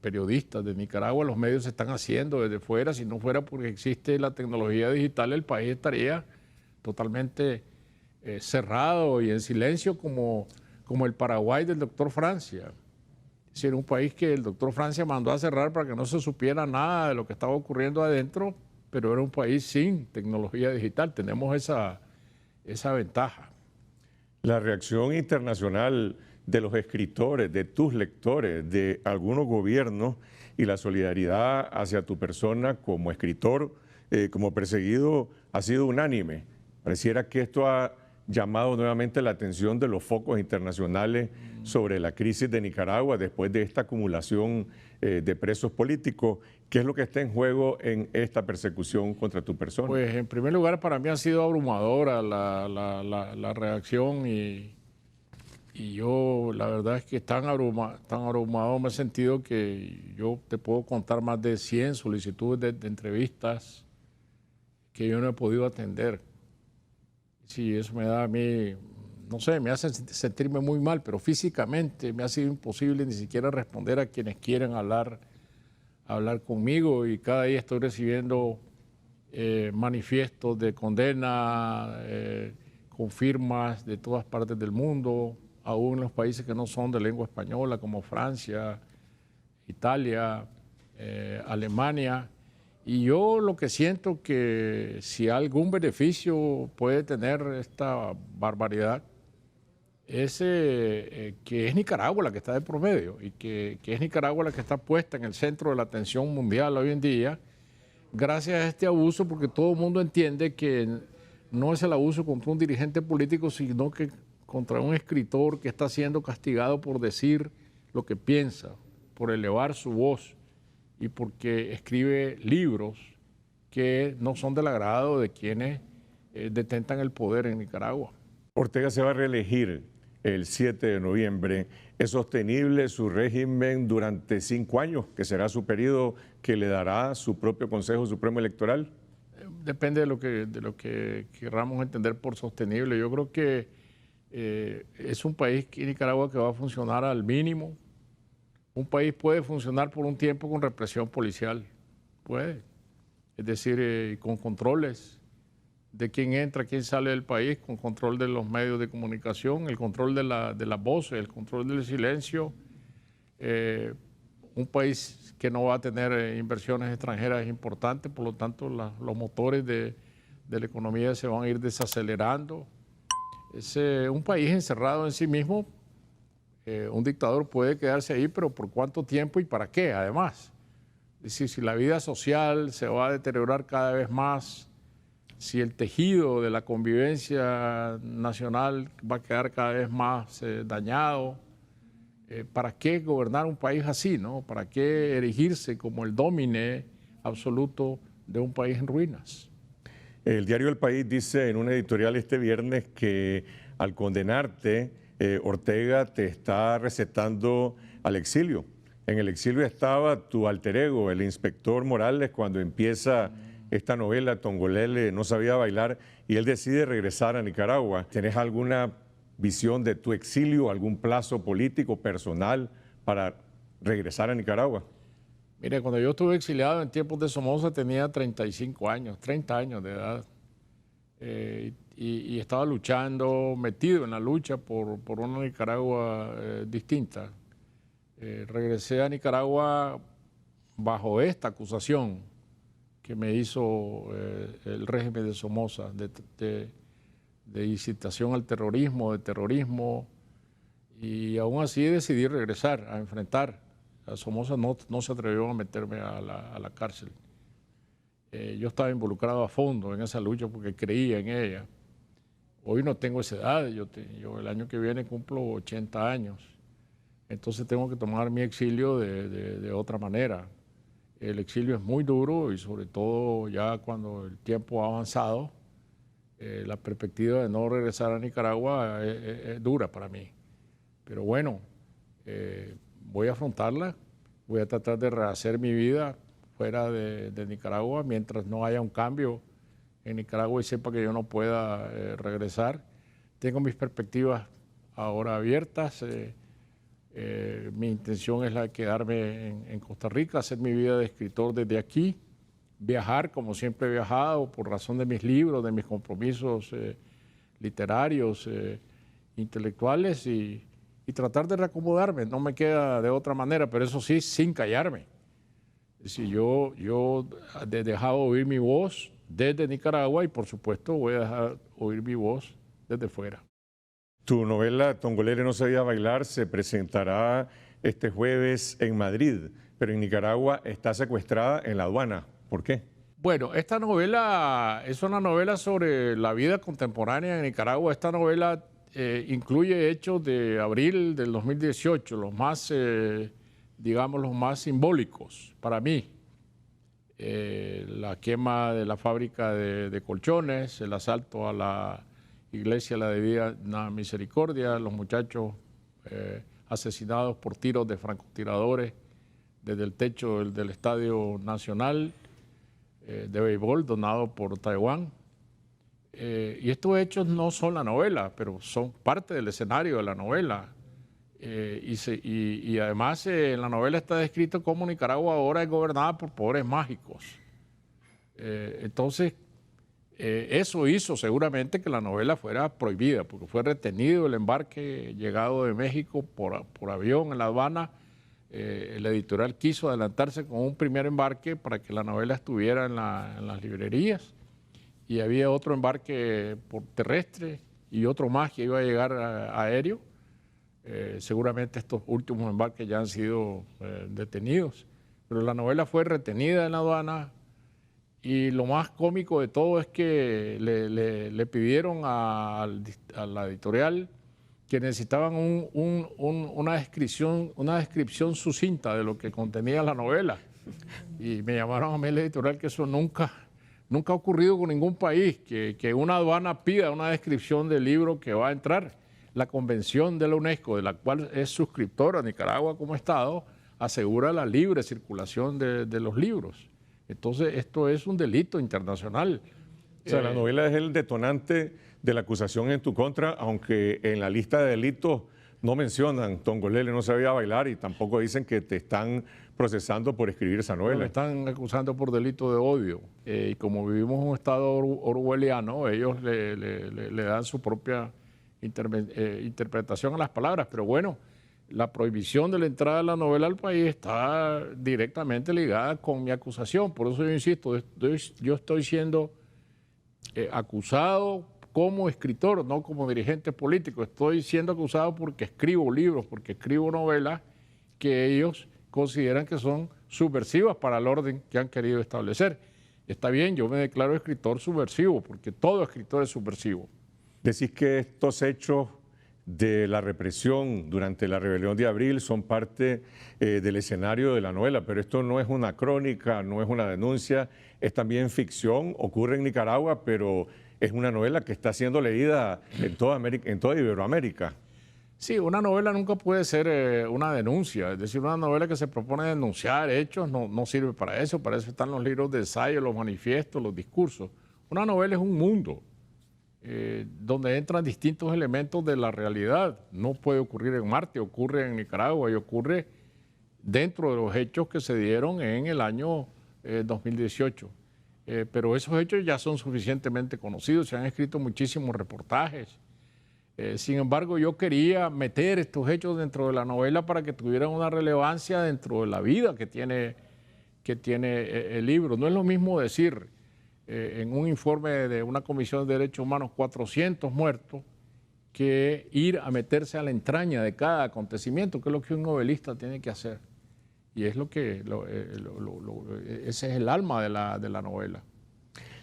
S3: periodistas de Nicaragua, los medios se están haciendo desde fuera. Si no fuera porque existe la tecnología digital, el país estaría totalmente cerrado y en silencio como el Paraguay del doctor Francia. Es decir, un país que el doctor Francia mandó a cerrar para que no se supiera nada de lo que estaba ocurriendo adentro, pero era un país sin tecnología digital. Tenemos esa ventaja.
S1: La reacción internacional de los escritores, de tus lectores, de algunos gobiernos y la solidaridad hacia tu persona como escritor, como perseguido, ha sido unánime. Pareciera que esto ha llamado nuevamente la atención de los focos internacionales sobre la crisis de Nicaragua después de esta acumulación de presos políticos. ¿Qué es lo que está en juego en esta persecución contra tu persona?
S3: Pues en primer lugar, para mí ha sido abrumadora la reacción y yo la verdad es que tan abrumado me he sentido que yo te puedo contar más de 100 solicitudes de entrevistas que yo no he podido atender. Sí, eso me da a mí, no sé, me hace sentirme muy mal, pero físicamente me ha sido imposible ni siquiera responder a quienes quieren hablar conmigo, y cada día estoy recibiendo manifiestos de condena con firmas de todas partes del mundo, aún en los países que no son de lengua española, como Francia, Italia, Alemania. Y yo lo que siento que si algún beneficio puede tener esta barbaridad es que es Nicaragua la que está de promedio y que es Nicaragua la que está puesta en el centro de la atención mundial hoy en día gracias a este abuso, porque todo el mundo entiende que no es el abuso contra un dirigente político, sino que contra un escritor que está siendo castigado por decir lo que piensa, por elevar su voz y porque escribe libros que no son del agrado de quienes detentan el poder en Nicaragua.
S1: Ortega se va a reelegir el 7 de noviembre. ¿Es sostenible su régimen durante 5 años, que será su periodo que le dará su propio Consejo Supremo Electoral?
S3: Depende de lo que queramos entender por sostenible. Yo creo que es un país, Nicaragua, que va a funcionar al mínimo. Un país puede funcionar por un tiempo con represión policial, puede, es decir, con controles de quién entra, quién sale del país, con control de los medios de comunicación, el control de las voces, el control del silencio. Un país que no va a tener inversiones extranjeras importantes, por lo tanto los motores de la economía se van a ir desacelerando. Es un país encerrado en sí mismo. Un dictador puede quedarse ahí, pero ¿por cuánto tiempo y para qué? Además, es decir, si la vida social se va a deteriorar cada vez más, si el tejido de la convivencia nacional va a quedar cada vez más dañado, ¿para qué gobernar un país así, no? ¿Para qué erigirse como el dómine absoluto de un país en ruinas?
S1: El diario El País dice en una editorial este viernes que al condenarte, Ortega te está recetando al exilio. En el exilio estaba tu alter ego, el inspector Morales, cuando empieza esta novela, Tongolele no sabía bailar, y él decide regresar a Nicaragua. ¿Tenés alguna visión de tu exilio, algún plazo político, personal, para regresar a Nicaragua?
S3: Mire, cuando yo estuve exiliado en tiempos de Somoza tenía 35 años, 30 años de edad. Y estaba luchando, metido en la lucha por una Nicaragua distinta. Regresé a Nicaragua bajo esta acusación que me hizo el régimen de Somoza de incitación al terrorismo, de terrorismo, y aún así decidí regresar a enfrentar. A Somoza no se atrevió a meterme a la cárcel. Yo estaba involucrado a fondo en esa lucha porque creía en ella. Hoy no tengo esa edad, yo el año que viene cumplo 80 años, entonces tengo que tomar mi exilio de otra manera. El exilio es muy duro y sobre todo ya cuando el tiempo ha avanzado, la perspectiva de no regresar a Nicaragua es dura para mí. Pero bueno, voy a afrontarla, voy a tratar de rehacer mi vida fuera de Nicaragua mientras no haya un cambio en Nicaragua y sepa que yo no pueda regresar. Tengo mis perspectivas ahora abiertas. Mi intención es la de quedarme en Costa Rica, hacer mi vida de escritor desde aquí, viajar como siempre he viajado por razón de mis libros, de mis compromisos literarios, intelectuales y tratar de reacomodarme. No me queda de otra manera, pero eso sí, sin callarme. Si yo he dejado oír mi voz desde Nicaragua y por supuesto voy a dejar oír mi voz desde fuera.
S1: Tu novela Tongolele no sabía bailar se presentará este jueves en Madrid, pero en Nicaragua está secuestrada en la aduana. ¿Por qué?
S3: Bueno, esta novela es una novela sobre la vida contemporánea en Nicaragua. Esta novela incluye hechos de abril del 2018, los más, digamos, los más simbólicos para mí. La quema de la fábrica de colchones, el asalto a la iglesia de la Divina Misericordia, los muchachos asesinados por tiros de francotiradores desde el techo del Estadio Nacional de béisbol donado por Taiwán. Y estos hechos no son la novela, pero son parte del escenario de la novela. Y además en la novela está descrito cómo Nicaragua ahora es gobernada por poderes mágicos. Entonces, eso hizo seguramente que la novela fuera prohibida, porque fue retenido el embarque llegado de México por avión en La Habana. El editorial quiso adelantarse con un primer embarque para que la novela estuviera en las librerías, y había otro embarque por terrestre y otro más que iba a llegar aéreo. Seguramente estos últimos embarques ya han sido detenidos, pero la novela fue retenida en la aduana. Y lo más cómico de todo es que le pidieron a la editorial que necesitaban una descripción sucinta de lo que contenía la novela. Y me llamaron a mí la editorial que eso nunca ha ocurrido con ningún país, que una aduana pida una descripción del libro que va a entrar. La Convención de la UNESCO, de la cual es suscriptora Nicaragua como Estado, asegura la libre circulación de los libros. Entonces, esto es un delito internacional.
S1: O sea, la novela es el detonante de la acusación en tu contra, aunque en la lista de delitos no mencionan Tongolele no sabía bailar y tampoco dicen que te están procesando por escribir esa novela.
S3: Me están acusando por delito de odio. Y como vivimos en un estado orwelliano, ellos le dan su propia interpretación a las palabras. Pero bueno, la prohibición de la entrada de la novela al país está directamente ligada con mi acusación. Por eso yo insisto, yo estoy siendo acusado como escritor, no como dirigente político. Estoy siendo acusado porque escribo libros, porque escribo novelas que ellos consideran que son subversivas para el orden que han querido establecer. Está bien, yo me declaro escritor subversivo, porque todo escritor es subversivo.
S1: Decís que estos hechos de la represión durante la rebelión de abril son parte del escenario de la novela, pero esto no es una crónica, no es una denuncia, es también ficción, ocurre en Nicaragua, pero es una novela que está siendo leída en toda América, en toda Iberoamérica.
S3: Sí, una novela nunca puede ser una denuncia, es decir, una novela que se propone denunciar hechos no sirve para eso están los libros de ensayo, los manifiestos, los discursos. Una novela es un mundo donde entran distintos elementos de la realidad. No puede ocurrir en Marte, ocurre en Nicaragua y ocurre dentro de los hechos que se dieron en el año 2018. Pero esos hechos ya son suficientemente conocidos, se han escrito muchísimos reportajes. Sin embargo, yo quería meter estos hechos dentro de la novela para que tuvieran una relevancia dentro de la vida que tiene el libro. No es lo mismo decir en un informe de una Comisión de Derechos Humanos 400 muertos que ir a meterse a la entraña de cada acontecimiento, que es lo que un novelista tiene que hacer. Y es ese es el alma de la novela.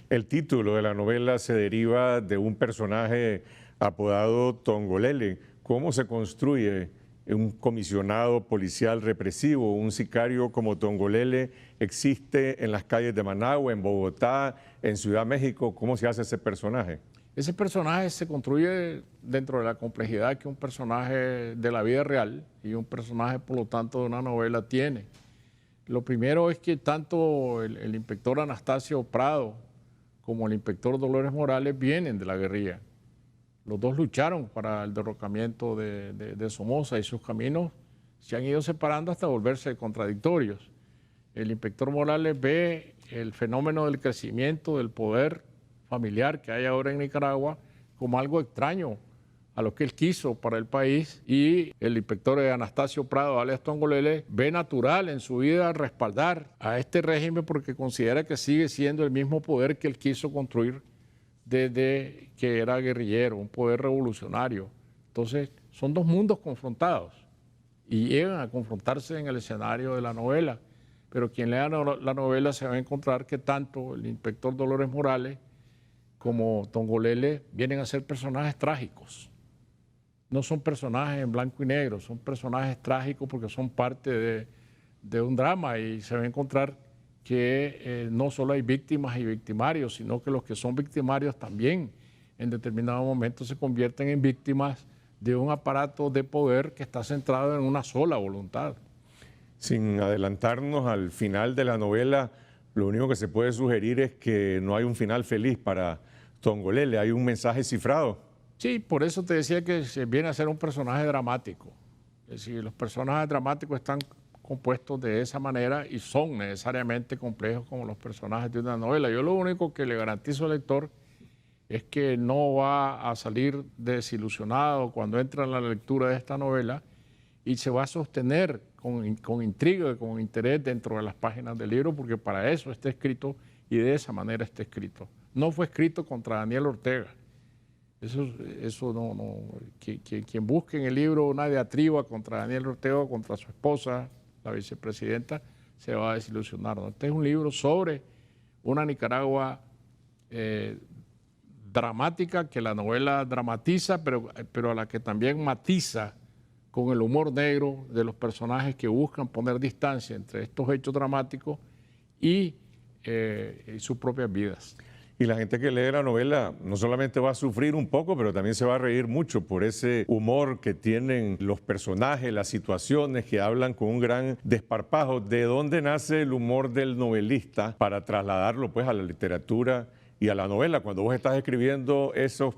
S1: El título de la novela se deriva de un personaje apodado Tongolele. ¿Cómo se construye un comisionado policial represivo? Un sicario como Tongolele existe en las calles de Managua, en Bogotá, en Ciudad de México. ¿Cómo se hace ese personaje?
S3: Ese personaje se construye dentro de la complejidad que un personaje de la vida real y un personaje, por lo tanto, de una novela tiene. Lo primero es que tanto el inspector Anastasio Prado como el inspector Dolores Morales vienen de la guerrilla. Los dos lucharon para el derrocamiento de Somoza y sus caminos se han ido separando hasta volverse contradictorios. El inspector Morales ve el fenómeno del crecimiento del poder familiar que hay ahora en Nicaragua como algo extraño a lo que él quiso para el país, y el inspector Anastasio Prado, alias Tongolele, ve natural en su vida respaldar a este régimen porque considera que sigue siendo el mismo poder que él quiso construir desde que era guerrillero, un poder revolucionario. Entonces, son dos mundos confrontados y llegan a confrontarse en el escenario de la novela. Pero quien lea la novela se va a encontrar que tanto el inspector Dolores Morales como Tongolele vienen a ser personajes trágicos. No son personajes en blanco y negro, son personajes trágicos porque son parte de un drama, y se va a encontrar que no solo hay víctimas y victimarios, sino que los que son victimarios también en determinado momento se convierten en víctimas de un aparato de poder que está centrado en una sola voluntad.
S1: Sin adelantarnos al final de la novela, lo único que se puede sugerir es que no hay un final feliz para Tongolele, hay un mensaje cifrado.
S3: Sí, por eso te decía que se viene a ser un personaje dramático. Es decir, los personajes dramáticos están compuestos de esa manera y son necesariamente complejos como los personajes de una novela. Yo lo único que le garantizo al lector es que no va a salir desilusionado cuando entra en la lectura de esta novela y se va a sostener con intriga y con interés dentro de las páginas del libro, porque para eso está escrito y de esa manera está escrito. No fue escrito contra Daniel Ortega. Eso no. Quien busque en el libro una diatriba contra Daniel Ortega o contra su esposa, la vicepresidenta, se va a desilusionar. ¿No? Este es un libro sobre una Nicaragua dramática, que la novela dramatiza, pero a la que también matiza con el humor negro de los personajes que buscan poner distancia entre estos hechos dramáticos y sus propias vidas.
S1: Y la gente que lee la novela no solamente va a sufrir un poco, pero también se va a reír mucho por ese humor que tienen los personajes, las situaciones que hablan con un gran desparpajo. ¿De dónde nace el humor del novelista para trasladarlo pues a la literatura y a la novela? Cuando vos estás escribiendo esos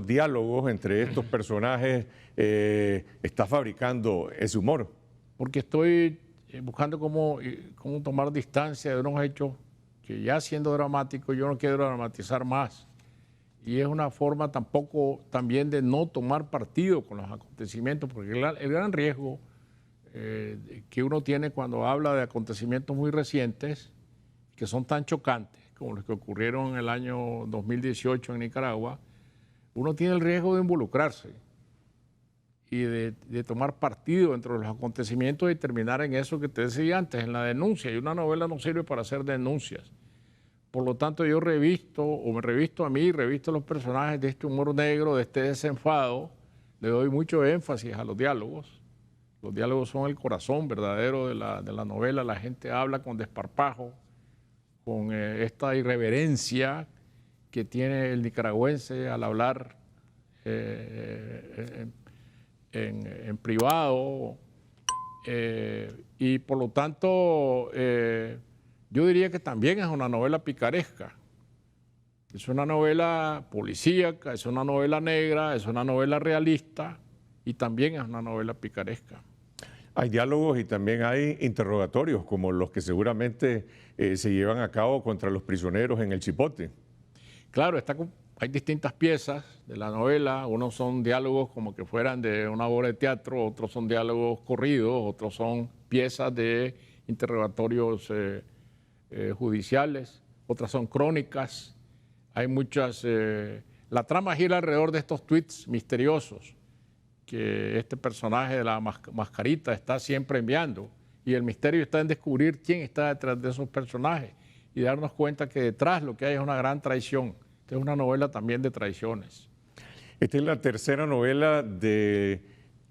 S1: diálogos entre estos personajes, estás fabricando ese humor.
S3: Porque estoy buscando cómo tomar distancia de unos hechos que, ya siendo dramático, yo no quiero dramatizar más. Y es una forma también de no tomar partido con los acontecimientos, porque el gran riesgo que uno tiene cuando habla de acontecimientos muy recientes, que son tan chocantes como los que ocurrieron en el año 2018 en Nicaragua, uno tiene el riesgo de involucrarse y de tomar partido entre los acontecimientos y terminar en eso que te decía antes, en la denuncia. Y una novela no sirve para hacer denuncias. Por lo tanto, yo me revisto a mí, revisto a los personajes de este humor negro, de este desenfado. Le doy mucho énfasis a los diálogos. Los diálogos son el corazón verdadero de la novela. La gente habla con desparpajo, con esta irreverencia que tiene el nicaragüense al hablar en privado, y por lo tanto yo diría que también es una novela picaresca. Es una novela policíaca, es una novela negra, es una novela realista y también es una novela picaresca.
S1: Hay diálogos y también hay interrogatorios, como los que seguramente se llevan a cabo contra los prisioneros en el Chipote.
S3: Claro, hay distintas piezas de la novela. Unos son diálogos como que fueran de una obra de teatro, otros son diálogos corridos, otros son piezas de interrogatorios judiciales, otras son crónicas. Hay muchas... la trama gira alrededor de estos tweets misteriosos que este personaje de la mascarita está siempre enviando, y el misterio está en descubrir quién está detrás de esos personajes y darnos cuenta que detrás lo que hay es una gran traición. Esta es una novela también de traiciones.
S1: Esta es la tercera novela de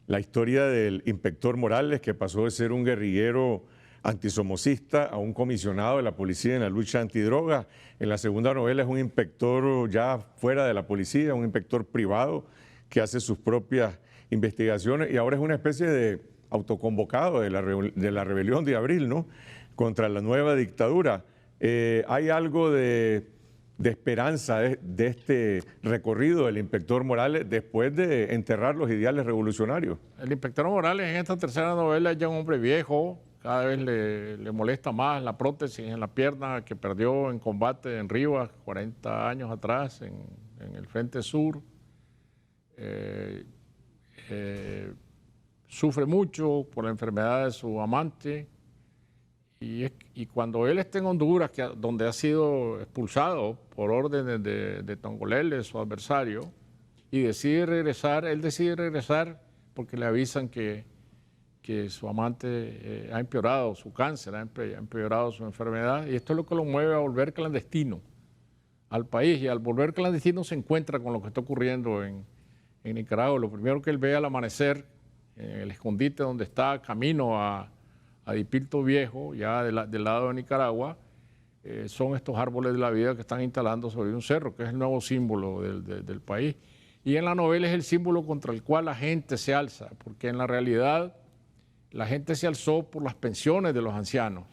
S1: la historia del inspector Morales, que pasó de ser un guerrillero antisomocista a un comisionado de la policía en la lucha antidroga. En la segunda novela es un inspector ya fuera de la policía, un inspector privado que hace sus propias investigaciones, y ahora es una especie de autoconvocado de la rebelión de abril, ¿no? contra la nueva dictadura. ¿Hay algo de esperanza de este recorrido del inspector Morales después de enterrar los ideales revolucionarios?
S3: El inspector Morales en esta tercera novela es ya un hombre viejo, cada vez le molesta más la prótesis en la pierna que perdió en combate en Rivas 40 años atrás en el Frente Sur. Sufre mucho por la enfermedad de su amante y cuando él está en Honduras, donde ha sido expulsado por órdenes de Tongolele, su adversario, y decide regresar, él decide regresar porque le avisan que su amante ha empeorado su cáncer, ha empeorado su enfermedad, y esto es lo que lo mueve a volver clandestino al país, y al volver clandestino se encuentra con lo que está ocurriendo en Nicaragua. Lo primero que él ve al amanecer, en el escondite donde está camino a Dipilto Viejo, ya del lado de Nicaragua, son estos árboles de la vida que están instalando sobre un cerro, que es el nuevo símbolo del país. Y en la novela es el símbolo contra el cual la gente se alza, porque en la realidad la gente se alzó por las pensiones de los ancianos.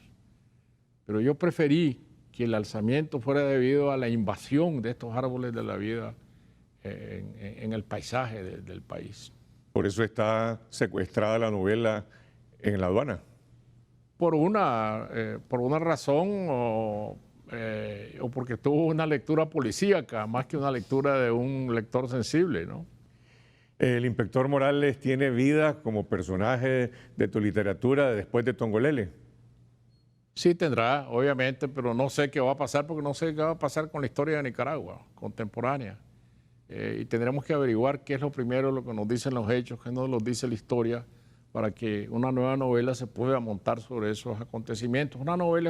S3: Pero yo preferí que el alzamiento fuera debido a la invasión de estos árboles de la vida en el paisaje del país.
S1: Por eso está secuestrada la novela en la aduana.
S3: Por una razón o porque tuvo una lectura policíaca, más que una lectura de un lector sensible, ¿no?
S1: ¿El inspector Morales tiene vida como personaje de tu literatura después de Tongolele?
S3: Sí tendrá, obviamente, pero no sé qué va a pasar porque no sé qué va a pasar con la historia de Nicaragua contemporánea. Y tendremos que averiguar qué es lo primero, lo que nos dicen los hechos, qué nos lo dice la historia, para que una nueva novela se pueda montar sobre esos acontecimientos. Una novela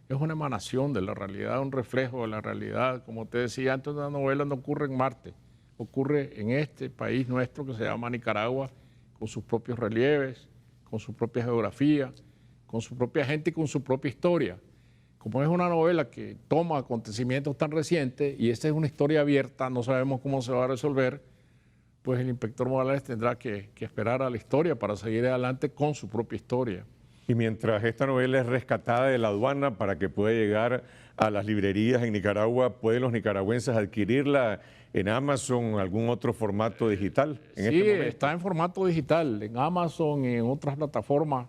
S3: es una emanación de la realidad, un reflejo de la realidad. Como te decía antes, una novela no ocurre en Marte, ocurre en este país nuestro que se llama Nicaragua, con sus propios relieves, con su propia geografía, con su propia gente y con su propia historia. Como es una novela que toma acontecimientos tan recientes y esta es una historia abierta, no sabemos cómo se va a resolver, pues el inspector Morales tendrá que esperar a la historia para seguir adelante con su propia historia.
S1: Y mientras esta novela es rescatada de la aduana para que pueda llegar a las librerías en Nicaragua, ¿pueden los nicaragüenses adquirirla en Amazon o algún otro formato digital?
S3: Sí, está en formato digital, en Amazon y en otras plataformas.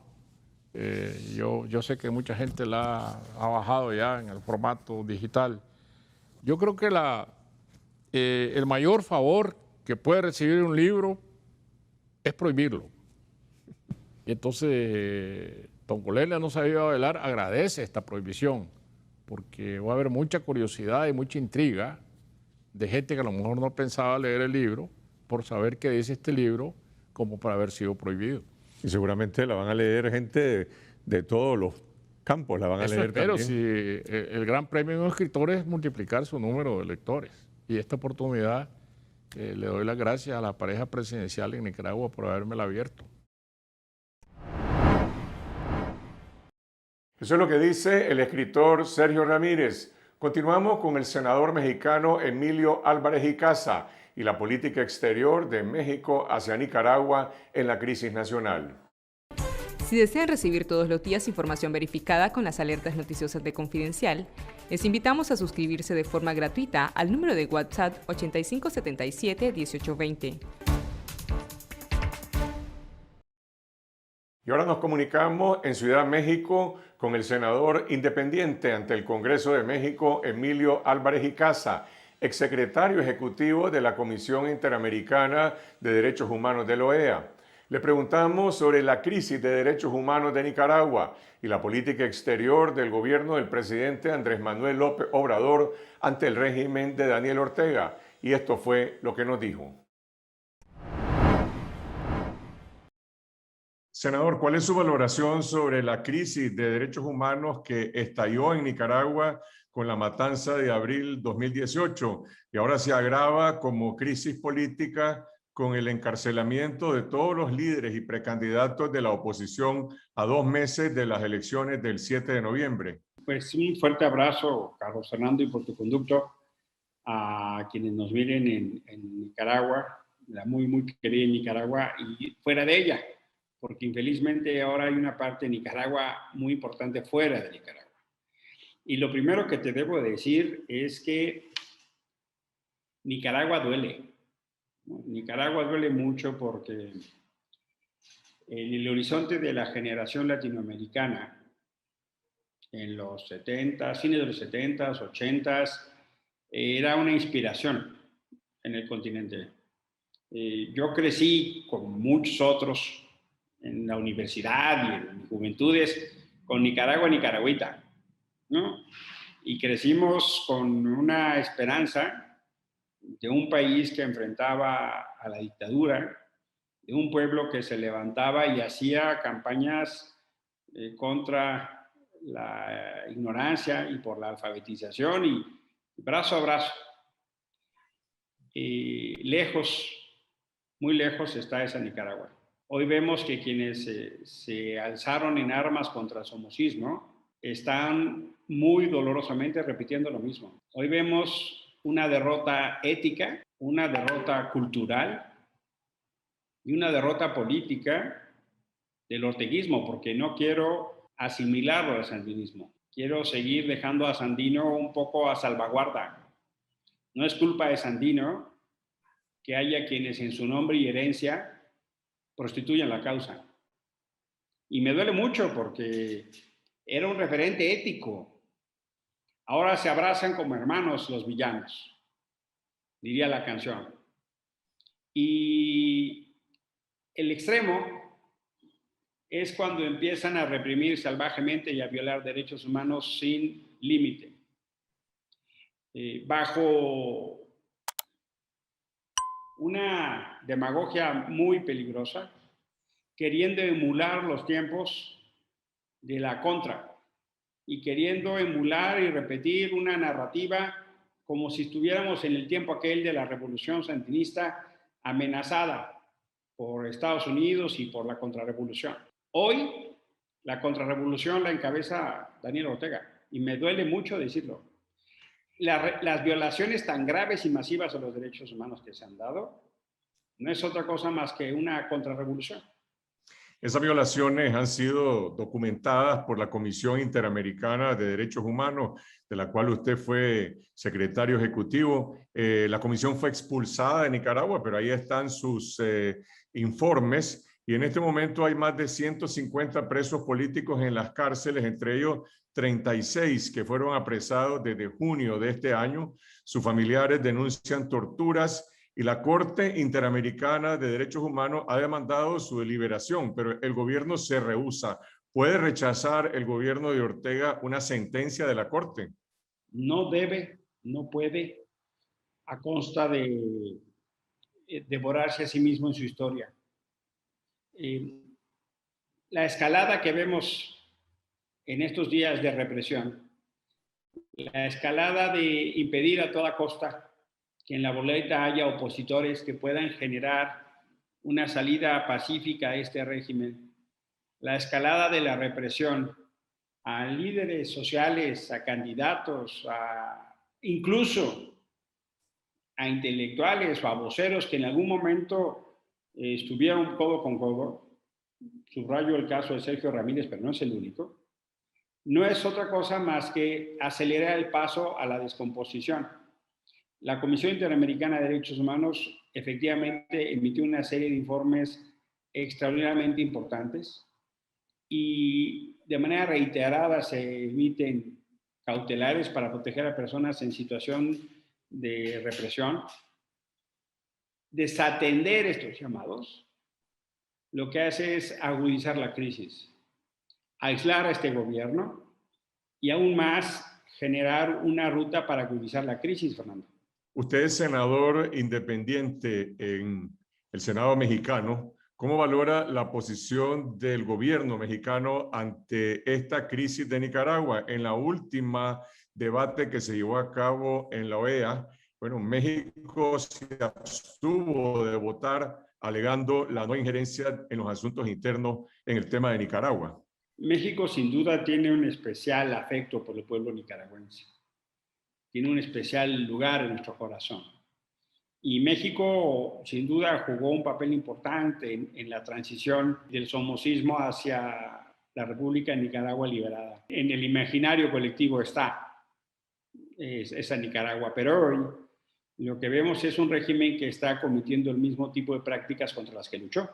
S3: Yo sé que mucha gente la ha bajado ya en el formato digital. Yo creo que el mayor favor que puede recibir un libro es prohibirlo. Y entonces Tongolele no sabía bailar, agradece esta prohibición, porque va a haber mucha curiosidad y mucha intriga de gente que a lo mejor no pensaba leer el libro por saber qué dice este libro como para haber sido prohibido.
S1: Y seguramente la van a leer gente de todos los campos, la van a leer
S3: también. Pero
S1: también.
S3: si el gran premio de un escritor es multiplicar su número de lectores. Y esta oportunidad le doy las gracias a la pareja presidencial en Nicaragua por habérmela abierto.
S1: Eso es lo que dice el escritor Sergio Ramírez. Continuamos con el senador mexicano Emilio Álvarez y Casa y la política exterior de México hacia Nicaragua en la crisis nacional.
S12: Si desean recibir todos los días información verificada con las alertas noticiosas de Confidencial, les invitamos a suscribirse de forma gratuita al número de WhatsApp 8577-1820.
S1: Y ahora nos comunicamos en Ciudad México con el senador independiente ante el Congreso de México, Emilio Álvarez y Casa, exsecretario ejecutivo de la Comisión Interamericana de Derechos Humanos de la OEA. Le preguntamos sobre la crisis de derechos humanos de Nicaragua y la política exterior del gobierno del presidente Andrés Manuel López Obrador ante el régimen de Daniel Ortega. Y esto fue lo que nos dijo. Senador, ¿cuál es su valoración sobre la crisis de derechos humanos que estalló en Nicaragua con la matanza de abril 2018 y ahora se agrava como crisis política con el encarcelamiento de todos los líderes y precandidatos de la oposición a 2 meses de las elecciones del 7 de noviembre?
S13: Pues un fuerte abrazo, Carlos Fernando, y por tu conducto a quienes nos miren en Nicaragua, la muy, muy querida Nicaragua y fuera de ella. porque infelizmente ahora hay una parte de Nicaragua muy importante fuera de Nicaragua. Y lo primero que te debo decir es que Nicaragua duele. Nicaragua duele mucho porque en el horizonte de la generación latinoamericana, en los 70, fines de los 70, 80, era una inspiración en el continente. Yo crecí con muchos otros en la universidad y en mis juventudes con Nicaragua, nicaragüita, ¿no? Y crecimos con una esperanza de un país que enfrentaba a la dictadura, de un pueblo que se levantaba y hacía campañas contra la ignorancia y por la alfabetización y brazo a brazo. Lejos, muy lejos está esa Nicaragua. Hoy vemos que quienes se alzaron en armas contra el somocismo están muy dolorosamente repitiendo lo mismo. Hoy vemos una derrota ética, una derrota cultural y una derrota política del orteguismo, porque no quiero asimilarlo al sandinismo. Quiero seguir dejando a Sandino un poco a salvaguarda. No es culpa de Sandino que haya quienes en su nombre y herencia prostituyan la causa. Y me duele mucho porque era un referente ético. Ahora se abrazan como hermanos los villanos, diría la canción. Y el extremo es cuando empiezan a reprimir salvajemente y a violar derechos humanos sin límite. Bajo una demagogia muy peligrosa, queriendo emular los tiempos de la contra y queriendo emular y repetir una narrativa como si estuviéramos en el tiempo aquel de la revolución sandinista amenazada por Estados Unidos y por la contrarrevolución. Hoy la contrarrevolución la encabeza Daniel Ortega y me duele mucho decirlo. Las violaciones tan graves y masivas a los derechos humanos que se han dado no es otra cosa más que una contrarrevolución.
S1: Esas violaciones han sido documentadas por la Comisión Interamericana de Derechos Humanos, de la cual usted fue secretario ejecutivo. La comisión fue expulsada de Nicaragua, pero ahí están sus informes. Y en este momento hay más de 150 presos políticos en las cárceles, entre ellos 36 que fueron apresados desde junio de este año. Sus familiares denuncian torturas y la Corte Interamericana de Derechos Humanos ha demandado su liberación, pero el gobierno se rehúsa. ¿Puede rechazar el gobierno de Ortega una sentencia de la Corte?
S13: No debe, no puede, a costa de devorarse a sí mismo en su historia. La escalada que vemos en estos días de represión, la escalada de impedir a toda costa que en la boleta haya opositores que puedan generar una salida pacífica a este régimen, la escalada de la represión a líderes sociales, a candidatos, incluso a intelectuales o a voceros que en algún momento estuvieron codo con codo. Subrayo el caso de Sergio Ramírez, pero no es el único. No es otra cosa más que acelerar el paso a la descomposición. La Comisión Interamericana de Derechos Humanos efectivamente emitió una serie de informes extraordinariamente importantes y de manera reiterada se emiten cautelares para proteger a personas en situación de represión. Desatender estos llamados lo que hace es agudizar la crisis, aislar a este gobierno y aún más generar una ruta para agudizar la crisis, Fernando.
S1: Usted es senador independiente en el Senado mexicano. ¿Cómo valora la posición del gobierno mexicano ante esta crisis de Nicaragua? En la última debate que se llevó a cabo en la OEA, bueno, México se abstuvo de votar alegando la no injerencia en los asuntos internos en el tema de Nicaragua.
S13: México sin duda tiene un especial afecto por el pueblo nicaragüense. Tiene un especial lugar en nuestro corazón. Y México, sin duda, jugó un papel importante en la transición del somocismo hacia la República de Nicaragua liberada. En el imaginario colectivo está esa Nicaragua, pero hoy lo que vemos es un régimen que está cometiendo el mismo tipo de prácticas contra las que luchó.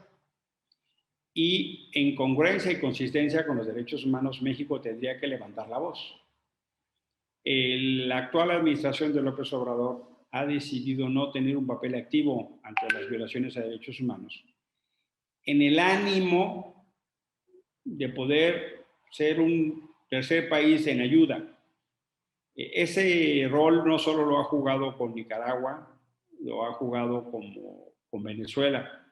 S13: Y en congruencia y consistencia con los derechos humanos, México tendría que levantar la voz. La actual administración de López Obrador ha decidido no tener un papel activo ante las violaciones a derechos humanos, en el ánimo de poder ser un tercer país en ayuda. Ese rol no solo lo ha jugado con Nicaragua, lo ha jugado con Venezuela,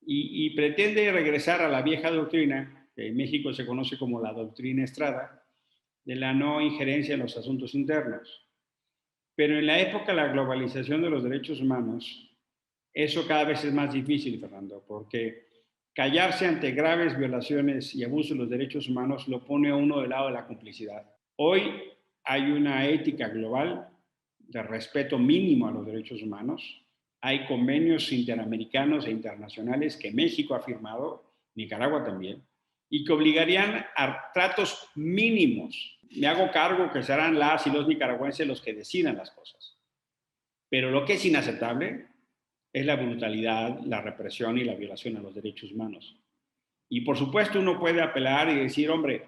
S13: y pretende regresar a la vieja doctrina, que en México se conoce como la doctrina Estrada, de la no injerencia en los asuntos internos. Pero en la época de la globalización de los derechos humanos, eso cada vez es más difícil, Fernando, porque callarse ante graves violaciones y abusos de los derechos humanos lo pone a uno del lado de la complicidad. Hoy hay una ética global de respeto mínimo a los derechos humanos. Hay convenios interamericanos e internacionales que México ha firmado, Nicaragua también, y que obligarían a tratos mínimos. Me hago cargo que serán las y los nicaragüenses los que decidan las cosas. Pero lo que es inaceptable es la brutalidad, la represión y la violación a los derechos humanos. Y por supuesto uno puede apelar y decir, hombre,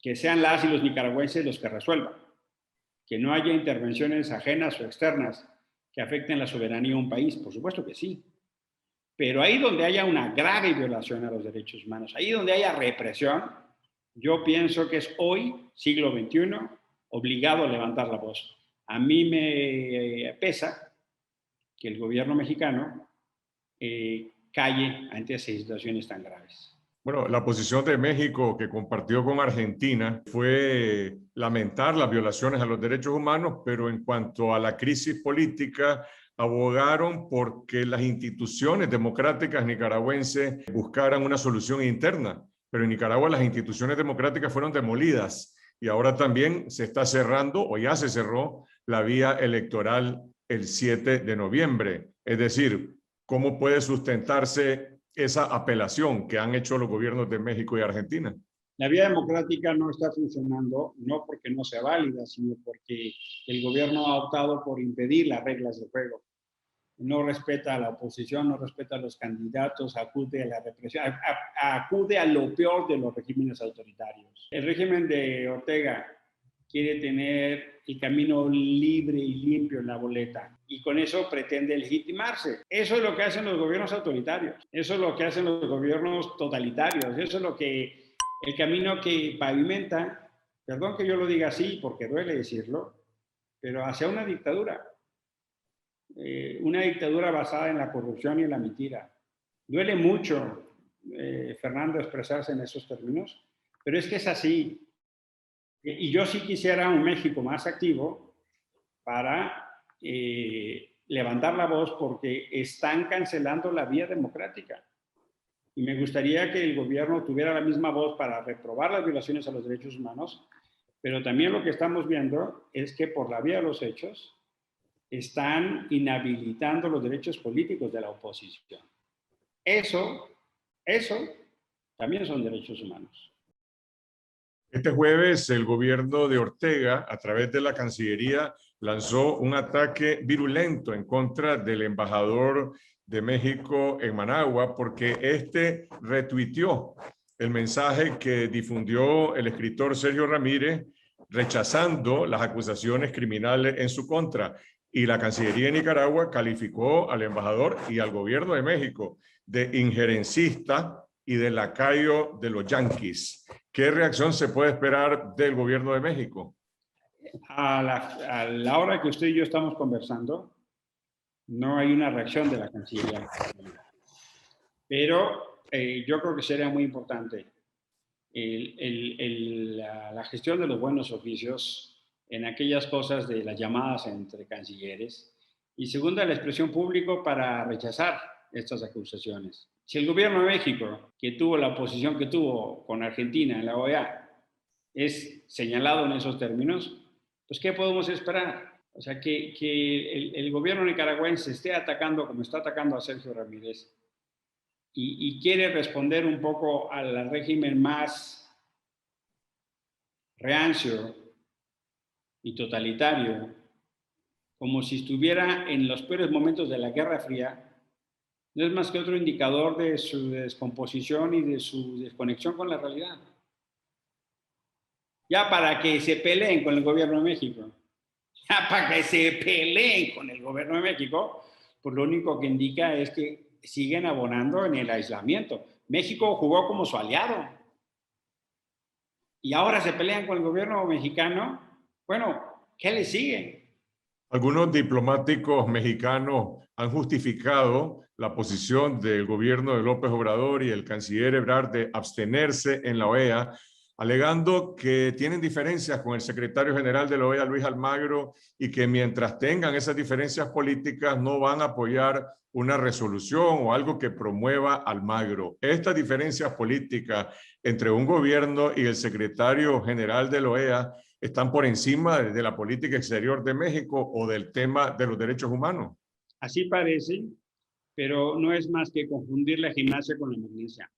S13: que sean las y los nicaragüenses los que resuelvan, que no haya intervenciones ajenas o externas que afecten la soberanía de un país, por supuesto que sí. Pero ahí donde haya una grave violación a los derechos humanos, ahí donde haya represión, yo pienso que es hoy, siglo XXI, obligado a levantar la voz. A mí me pesa que el gobierno mexicano calle ante esas situaciones tan graves.
S1: Bueno, la posición de México que compartió con Argentina fue lamentar las violaciones a los derechos humanos, pero en cuanto a la crisis política, abogaron porque las instituciones democráticas nicaragüenses buscaran una solución interna. Pero en Nicaragua las instituciones democráticas fueron demolidas y ahora también se está cerrando, o ya se cerró, la vía electoral el 7 de noviembre. Es decir, ¿cómo puede sustentarse esa apelación que han hecho los gobiernos de México y Argentina?
S13: La vía democrática no está funcionando, no porque no sea válida, sino porque el gobierno ha optado por impedir las reglas del juego. No respeta a la oposición, no respeta a los candidatos, acude a la represión, acude a lo peor de los regímenes autoritarios. El régimen de Ortega quiere tener el camino libre y limpio en la boleta y con eso pretende legitimarse. Eso es lo que hacen los gobiernos autoritarios, eso es lo que hacen los gobiernos totalitarios, eso es lo que el camino que pavimenta, perdón que yo lo diga así porque duele decirlo, pero hacia una dictadura basada en la corrupción y en la mentira. Duele mucho, Fernando, expresarse en esos términos, pero es que es así. Y yo sí quisiera un México más activo para levantar la voz porque están cancelando la vía democrática. Y me gustaría que el gobierno tuviera la misma voz para reprobar las violaciones a los derechos humanos, pero también lo que estamos viendo es que por la vía de los hechos están inhabilitando los derechos políticos de la oposición. Eso también son derechos humanos.
S1: Este jueves, el gobierno de Ortega, a través de la Cancillería, lanzó un ataque virulento en contra del embajador de México en Managua, porque este retuiteó el mensaje que difundió el escritor Sergio Ramírez, rechazando las acusaciones criminales en su contra. Y la Cancillería de Nicaragua calificó al embajador y al gobierno de México de injerencista y de lacayo de los yanquis. ¿Qué reacción se puede esperar del gobierno de México?
S13: A la hora que usted y yo estamos conversando, no hay una reacción de la Cancillería. Pero yo creo que sería muy importante la gestión de los buenos oficios en aquellas cosas de las llamadas entre cancilleres, y segunda, la expresión pública para rechazar estas acusaciones. Si el gobierno de México, que tuvo la posición que tuvo con Argentina en la OEA, es señalado en esos términos, pues ¿qué podemos esperar? O sea, que el gobierno nicaragüense esté atacando como está atacando a Sergio Ramírez y quiere responder un poco al régimen más rancio y totalitario, como si estuviera en los peores momentos de la Guerra Fría, no es más que otro indicador de su descomposición y de su desconexión con la realidad. Ya para que se peleen con el gobierno de México, ya para que se peleen con el gobierno de México, pues lo único que indica es que siguen abonando en el aislamiento. México jugó como su aliado y ahora se pelean con el gobierno mexicano. Bueno, ¿qué le sigue?
S1: Algunos diplomáticos mexicanos han justificado la posición del gobierno de López Obrador y el canciller Ebrard de abstenerse en la OEA, alegando que tienen diferencias con el secretario general de la OEA, Luis Almagro, y que mientras tengan esas diferencias políticas no van a apoyar una resolución o algo que promueva Almagro. Estas diferencias políticas entre un gobierno y el secretario general de la OEA están por encima de la política exterior de México o del tema de los derechos humanos.
S13: Así parece, pero no es más que confundir la gimnasia con la magnesia.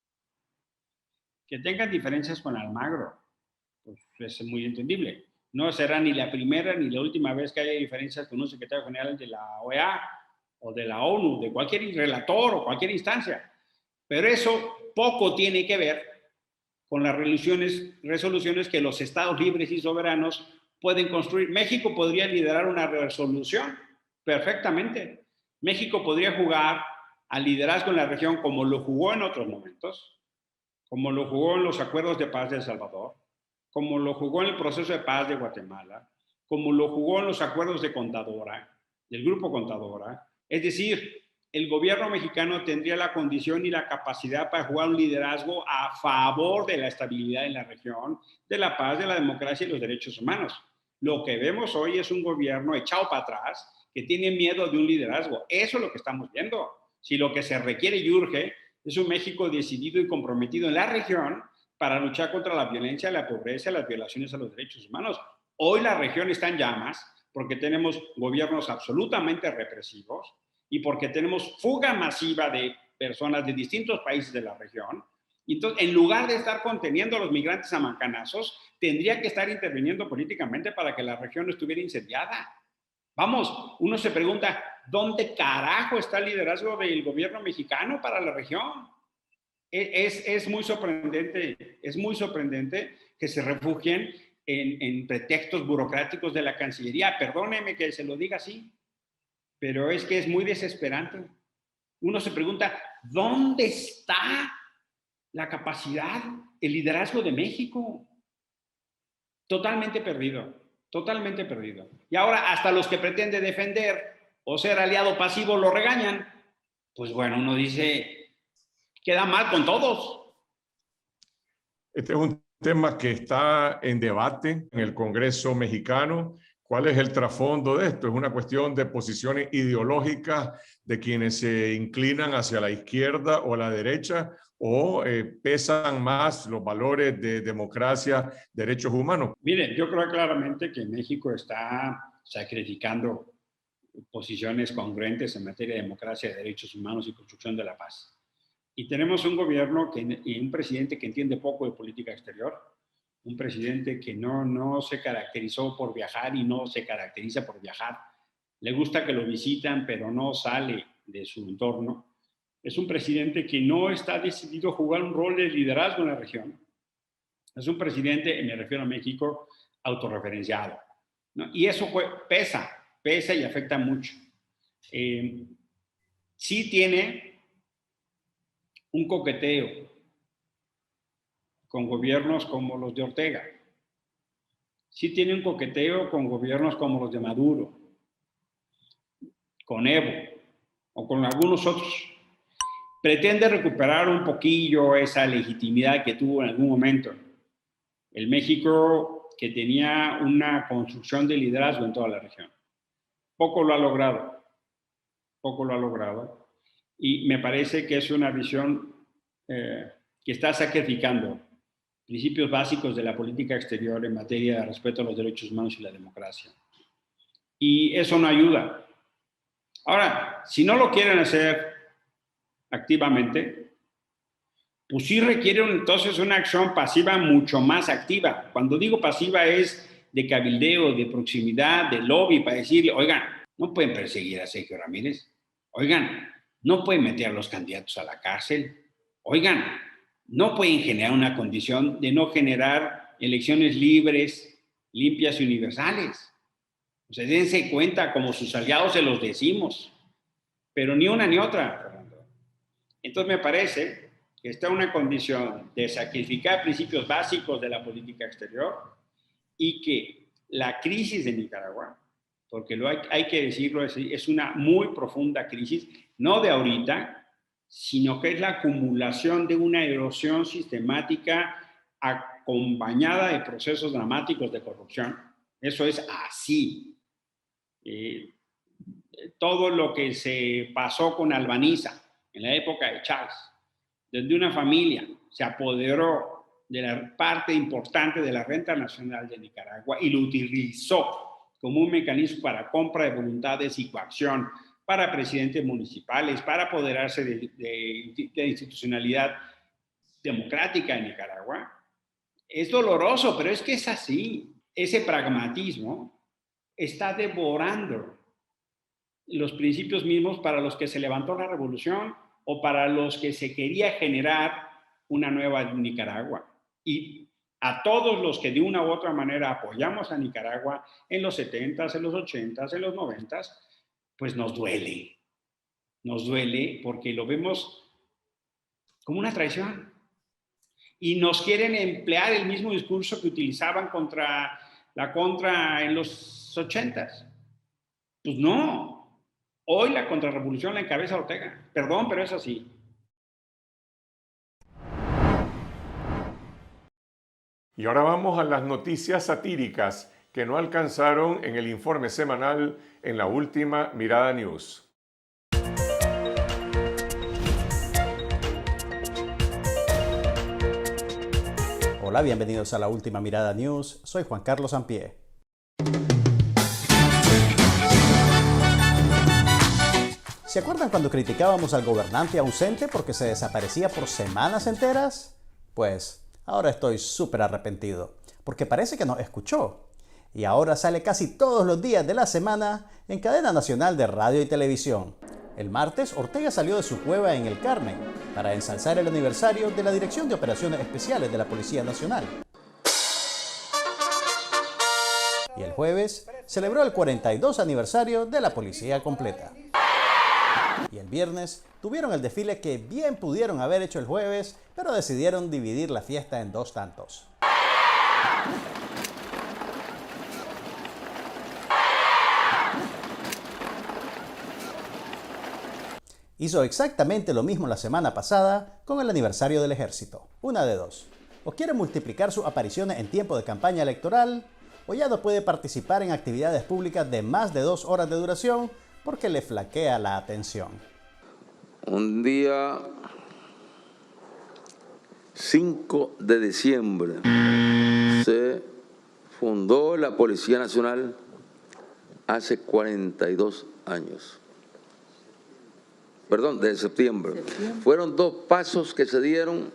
S13: Que tengan diferencias con Almagro, pues es muy entendible. No será ni la primera ni la última vez que haya diferencias con un secretario general de la OEA o de la ONU, de cualquier relator o cualquier instancia. Pero eso poco tiene que ver con las resoluciones que los estados libres y soberanos pueden construir. México podría liderar una resolución perfectamente. México podría jugar al liderazgo en la región como lo jugó en otros momentos, como lo jugó en los acuerdos de paz de El Salvador, como lo jugó en el proceso de paz de Guatemala, como lo jugó en los acuerdos de Contadora, del Grupo Contadora. Es decir, el gobierno mexicano tendría la condición y la capacidad para jugar un liderazgo a favor de la estabilidad en la región, de la paz, de la democracia y los derechos humanos. Lo que vemos hoy es un gobierno echado para atrás que tiene miedo de un liderazgo. Eso es lo que estamos viendo. Si lo que se requiere y urge es un México decidido y comprometido en la región para luchar contra la violencia, la pobreza y las violaciones a los derechos humanos. Hoy la región está en llamas porque tenemos gobiernos absolutamente represivos y porque tenemos fuga masiva de personas de distintos países de la región. Y entonces, en lugar de estar conteniendo a los migrantes a mancanazos, tendría que estar interviniendo políticamente para que la región no estuviera incendiada. Vamos, uno se pregunta, ¿dónde carajo está el liderazgo del gobierno mexicano para la región? Es muy sorprendente que se refugien en pretextos burocráticos de la Cancillería. Perdóneme que se lo diga así, pero es que es muy desesperante. Uno se pregunta, ¿dónde está la capacidad, el liderazgo de México? Totalmente perdido, totalmente perdido. Y ahora hasta los que pretende defender o ser aliado pasivo lo regañan. Pues bueno, uno dice, queda mal con todos.
S1: Este es un tema que está en debate en el Congreso mexicano. ¿Cuál es el trasfondo de esto? ¿Es una cuestión de posiciones ideológicas de quienes se inclinan hacia la izquierda o la derecha o pesan más los valores de democracia, derechos humanos?
S13: Mire, yo creo claramente que México está sacrificando posiciones congruentes en materia de democracia, de derechos humanos y construcción de la paz. Y tenemos un gobierno y un presidente que entiende poco de política exterior, un presidente que no se caracterizó por viajar y no se caracteriza por viajar. Le gusta que lo visitan, pero no sale de su entorno. Es un presidente que no está decidido a jugar un rol de liderazgo en la región. Es un presidente, me refiero a México, autorreferenciado, ¿no? Y eso pesa y afecta mucho. Sí tiene un coqueteo con gobiernos como los de Ortega. Sí tiene un coqueteo con gobiernos como los de Maduro, con Evo o con algunos otros. Pretende recuperar un poquillo esa legitimidad que tuvo en algún momento el México que tenía una construcción de liderazgo en toda la región. Poco lo ha logrado. Y me parece que es una visión que está sacrificando principios básicos de la política exterior en materia de respeto a los derechos humanos y la democracia. y eso no ayuda. Ahora, si no lo quieren hacer activamente, pues sí requiere entonces una acción pasiva mucho más activa. Cuando digo pasiva es de cabildeo, de proximidad, de lobby, para decirle, oigan, no pueden perseguir a Sergio Ramírez, oigan, no pueden meter a los candidatos a la cárcel, oigan, no pueden generar una condición de no generar elecciones libres, limpias y universales. O sea, dense cuenta, como sus aliados se los decimos, pero ni una ni otra, Fernando. Entonces me parece que está una condición de sacrificar principios básicos de la política exterior y que la crisis de Nicaragua, porque hay que decirlo, es una muy profunda crisis, no de ahorita, sino que es la acumulación de una erosión sistemática acompañada de procesos dramáticos de corrupción. Eso es así. Todo lo que se pasó con Albaniza en la época de Chávez, desde una familia se apoderó de la parte importante de la renta nacional de Nicaragua y lo utilizó como un mecanismo para compra de voluntades y coacción para presidentes municipales, para apoderarse de institucionalidad democrática en Nicaragua. Es doloroso, pero es que es así. Ese pragmatismo está devorando los principios mismos para los que se levantó la revolución o para los que se quería generar una nueva Nicaragua. Y a todos los que de una u otra manera apoyamos a Nicaragua en los 70s, en los 80s, en los 90s, pues nos duele. Nos duele porque lo vemos como una traición. Y nos quieren emplear el mismo discurso que utilizaban contra la contra en los 80s. Pues no. Hoy la contrarrevolución la encabeza Ortega. Perdón, pero es así.
S1: Y ahora vamos a las noticias satíricas que no alcanzaron en el informe semanal en la última Mirada News.
S14: Hola, bienvenidos a la última Mirada News. Soy Juan Carlos Sampié. ¿Se acuerdan cuando criticábamos al gobernante ausente porque se desaparecía por semanas enteras? Pues ahora estoy súper arrepentido, porque parece que nos escuchó. Y ahora sale casi todos los días de la semana en cadena nacional de radio y televisión. El martes, Ortega salió de su cueva en El Carmen para ensalzar el aniversario de la Dirección de Operaciones Especiales de la Policía Nacional. Y el jueves, celebró el 42 aniversario de la Policía Completa. Y el viernes tuvieron el desfile que bien pudieron haber hecho el jueves, pero decidieron dividir la fiesta en dos tantos. Hizo exactamente lo mismo la semana pasada con el aniversario del Ejército. Una de dos. O quiere multiplicar sus apariciones en tiempo de campaña electoral, o ya no puede participar en actividades públicas de más de 2 horas de duración porque le flaquea la atención.
S4: Un día 5 de diciembre se fundó la Policía Nacional hace 42 años. Perdón, de septiembre. Fueron 2 pasos que se dieron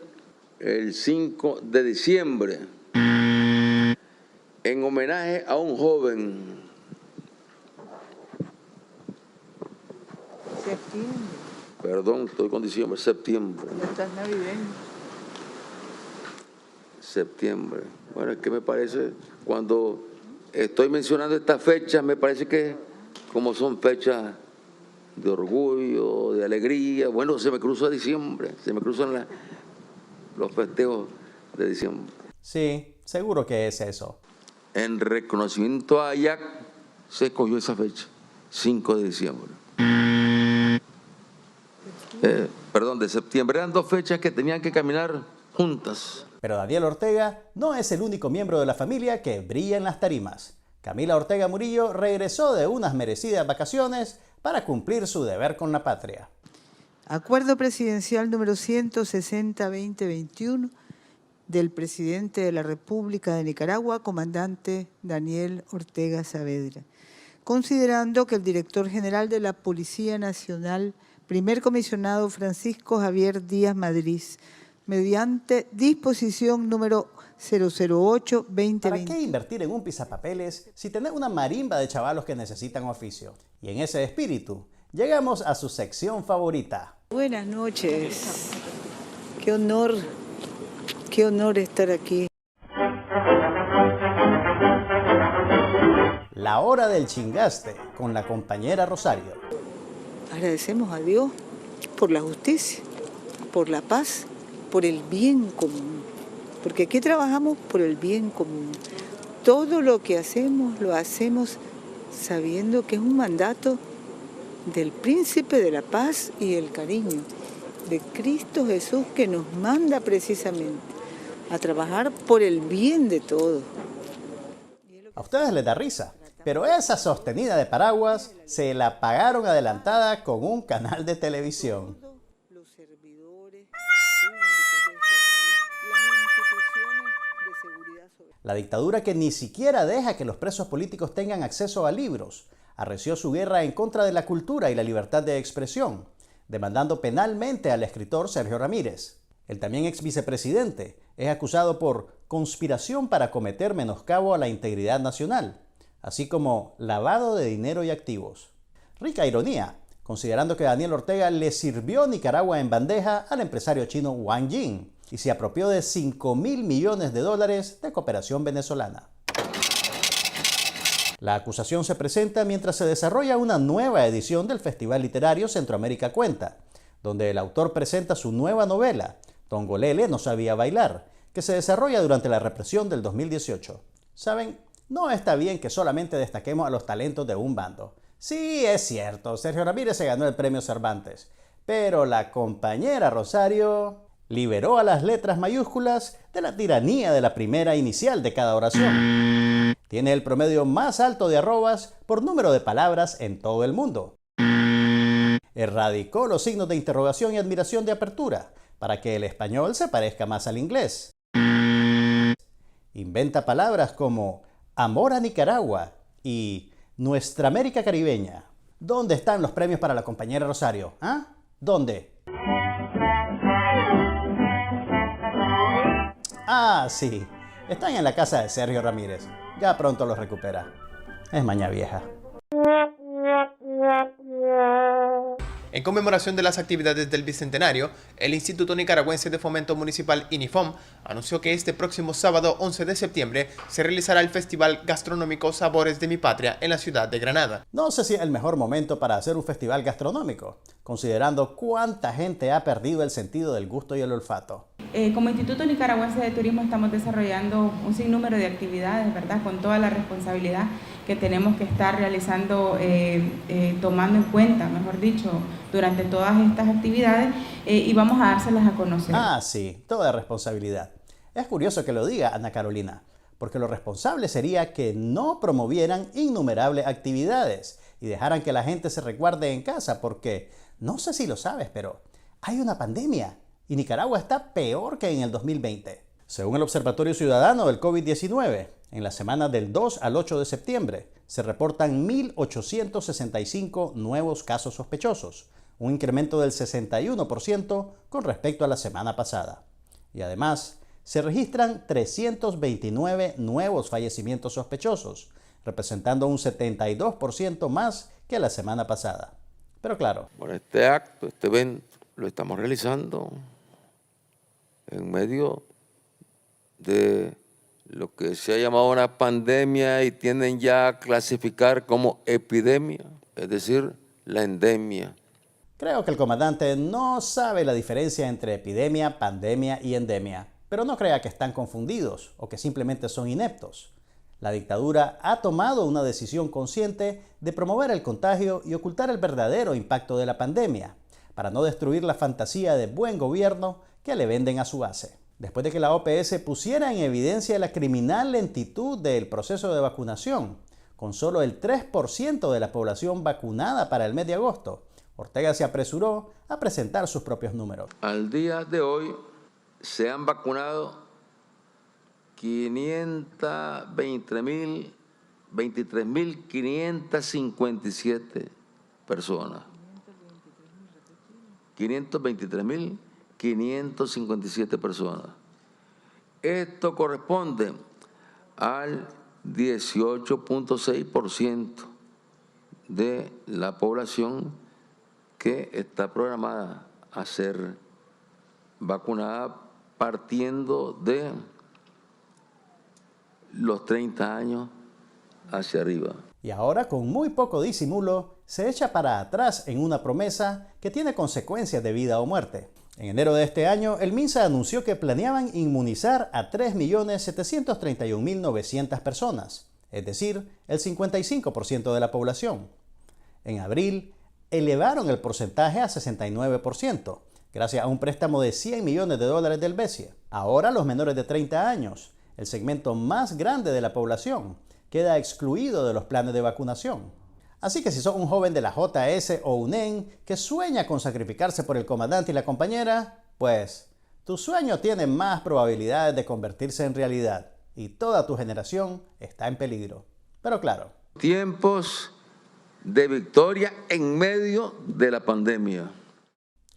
S4: el 5 de diciembre en homenaje a un joven.
S15: Septiembre.
S4: Perdón, estoy con diciembre, septiembre.
S15: Ya estás navideño.
S4: Septiembre. Bueno, es que me parece, cuando estoy mencionando estas fechas, me parece que como son fechas de orgullo, de alegría, bueno, se me cruza diciembre, se me cruzan los festejos de diciembre.
S14: Sí, seguro que es eso.
S4: En reconocimiento a Ayac se escogió esa fecha, 5 de diciembre. De septiembre. Eran 2 fechas que tenían que caminar juntas.
S14: Pero Daniel Ortega no es el único miembro de la familia que brilla en las tarimas. Camila Ortega Murillo regresó de unas merecidas vacaciones para cumplir su deber con la patria.
S15: Acuerdo presidencial número 160-2021 del presidente de la República de Nicaragua, comandante Daniel Ortega Saavedra. considerando que el director general de la Policía Nacional, primer comisionado Francisco Javier Díaz Madrid, mediante disposición número 008-2020.
S14: ¿Para qué invertir en un pisapapeles si tenés una marimba de chavalos que necesitan oficio? Y en ese espíritu, llegamos a su sección favorita.
S15: Buenas noches. Qué honor estar aquí.
S14: La hora del chingaste con la compañera Rosario.
S15: Agradecemos a Dios por la justicia, por la paz, por el bien común. Porque aquí trabajamos por el bien común. Todo lo que hacemos, lo hacemos sabiendo que es un mandato del Príncipe de la Paz y el Cariño, de Cristo Jesús, que nos manda precisamente a trabajar por el bien de todos.
S14: A ustedes les da risa, pero esa sostenida de paraguas se la pagaron adelantada con un canal de televisión. La dictadura que ni siquiera deja que los presos políticos tengan acceso a libros, arreció su guerra en contra de la cultura y la libertad de expresión, demandando penalmente al escritor Sergio Ramírez. El también ex vicepresidente es acusado por conspiración para cometer menoscabo a la integridad nacional, así como lavado de dinero y activos. Rica ironía, considerando que Daniel Ortega le sirvió Nicaragua en bandeja al empresario chino Wang Jing y se apropió de $5.000 millones de cooperación venezolana. La acusación se presenta mientras se desarrolla una nueva edición del Festival Literario Centroamérica Cuenta, donde el autor presenta su nueva novela, Tongolele no sabía bailar, que se desarrolla durante la represión del 2018. ¿Saben? No está bien que solamente destaquemos a los talentos de un bando. Sí, es cierto, Sergio Ramírez se ganó el premio Cervantes, pero la compañera Rosario liberó a las letras mayúsculas de la tiranía de la primera inicial de cada oración. Tiene el promedio más alto de arrobas por número de palabras en todo el mundo. Erradicó los signos de interrogación y admiración de apertura para que el español se parezca más al inglés. Inventa palabras como amor a Nicaragua y nuestra América caribeña. ¿Dónde están los premios para la compañera Rosario? ¿Ah? ¿Dónde? Ah, sí. Están en la casa de Sergio Ramírez. Ya pronto los recupera. Es maña vieja.
S16: En conmemoración de las actividades del Bicentenario, el Instituto Nicaragüense de Fomento Municipal INIFOM anunció que este próximo sábado 11 de septiembre se realizará el Festival Gastronómico Sabores de mi Patria en la ciudad de Granada.
S14: No sé si es el mejor momento para hacer un festival gastronómico, considerando cuánta gente ha perdido el sentido del gusto y el olfato.
S17: Como Instituto Nicaragüense de Turismo estamos desarrollando un sinnúmero de actividades, ¿verdad? Con toda la responsabilidad que tenemos que estar realizando, tomando en cuenta, mejor dicho, durante todas estas actividades y vamos a dárselas a conocer.
S14: Ah, sí, toda responsabilidad. Es curioso que lo diga Ana Carolina, porque lo responsable sería que no promovieran innumerables actividades y dejaran que la gente se resguarde en casa, porque no sé si lo sabes, pero hay una pandemia. Y Nicaragua está peor que en el 2020. Según el Observatorio Ciudadano del COVID-19, en la semana del 2 al 8 de septiembre se reportan 1.865 nuevos casos sospechosos, un incremento del 61% con respecto a la semana pasada. Y además, se registran 329 nuevos fallecimientos sospechosos, representando un 72% más que la semana pasada. Pero claro.
S4: Bueno, este acto, este evento, lo estamos realizando en medio de lo que se ha llamado una pandemia y tienden ya a clasificar como epidemia, es decir, la endemia.
S14: Creo que el comandante no sabe la diferencia entre epidemia, pandemia y endemia, pero no crea que están confundidos o que simplemente son ineptos. La dictadura ha tomado una decisión consciente de promover el contagio y ocultar el verdadero impacto de la pandemia, para no destruir la fantasía de buen gobierno que le venden a su base. Después de que la OPS pusiera en evidencia la criminal lentitud del proceso de vacunación, con solo el 3% de la población vacunada para el mes de agosto, Ortega se apresuró a presentar sus propios números.
S4: Al día de hoy se han vacunado 520.000 523.557 personas. 523.557 personas. Esto corresponde al 18.6% de la población que está programada a ser vacunada partiendo de los 30 años hacia arriba.
S14: Y ahora, con muy poco disimulo, se echa para atrás en una promesa que tiene consecuencias de vida o muerte. En enero de este año, el MINSA anunció que planeaban inmunizar a 3.731.900 personas, es decir, el 55% de la población. En abril, elevaron el porcentaje a 69%, gracias a un préstamo de $100 millones del BESIE. Ahora los menores de 30 años, el segmento más grande de la población, queda excluido de los planes de vacunación. Así que si sos un joven de la JS o UNEN que sueña con sacrificarse por el comandante y la compañera, pues tu sueño tiene más probabilidades de convertirse en realidad y toda tu generación está en peligro. Pero claro.
S4: Tiempos de victoria en medio de la pandemia.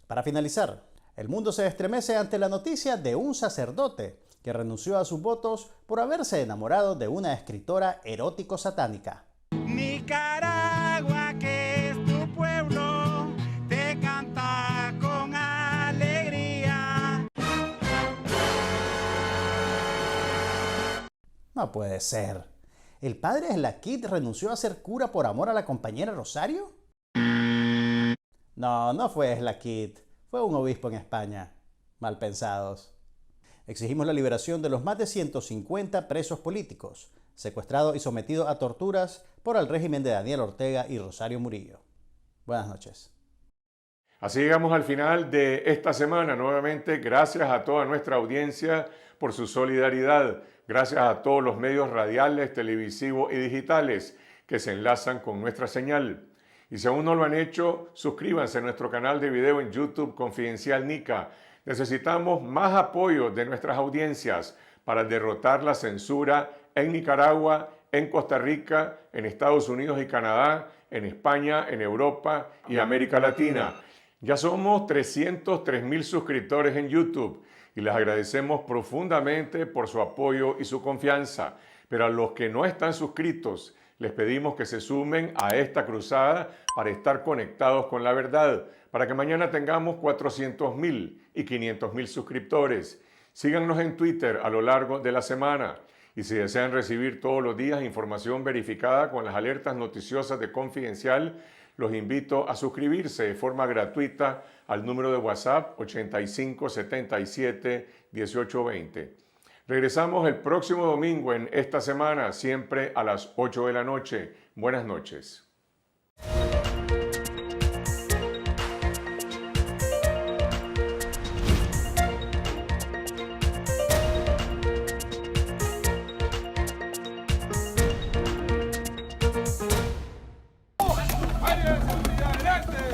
S14: Para finalizar, el mundo se estremece ante la noticia de un sacerdote que renunció a sus votos por haberse enamorado de una escritora erótico-satánica.
S18: Nicaragua, que es tu pueblo, te canta con alegría.
S14: No puede ser. ¿El padre Slaquit renunció a ser cura por amor a la compañera Rosario? No fue Slaquit. Fue un obispo en España. Mal pensados. Exigimos la liberación de los más de 150 presos políticos, secuestrados y sometidos a torturas por el régimen de Daniel Ortega y Rosario Murillo. Buenas noches.
S1: Así llegamos al final de esta semana. Nuevamente, gracias a toda nuestra audiencia por su solidaridad. Gracias a todos los medios radiales, televisivos y digitales que se enlazan con nuestra señal. Y si aún no lo han hecho, suscríbanse a nuestro canal de video en YouTube Confidencial Nica. Necesitamos más apoyo de nuestras audiencias para derrotar la censura en Nicaragua, en Costa Rica, en Estados Unidos y Canadá, en España, en Europa y América Latina. Ya somos 303.000 suscriptores en YouTube y les agradecemos profundamente por su apoyo y su confianza. Pero a los que no están suscritos, les pedimos que se sumen a esta cruzada para estar conectados con la verdad, para que mañana tengamos 400.000 y 500.000 suscriptores. Síganos en Twitter a lo largo de la semana. Y si desean recibir todos los días información verificada con las alertas noticiosas de Confidencial, los invito a suscribirse de forma gratuita al número de WhatsApp 8577-1820. Regresamos el próximo domingo en esta semana, siempre a las 8 de la noche. Buenas noches.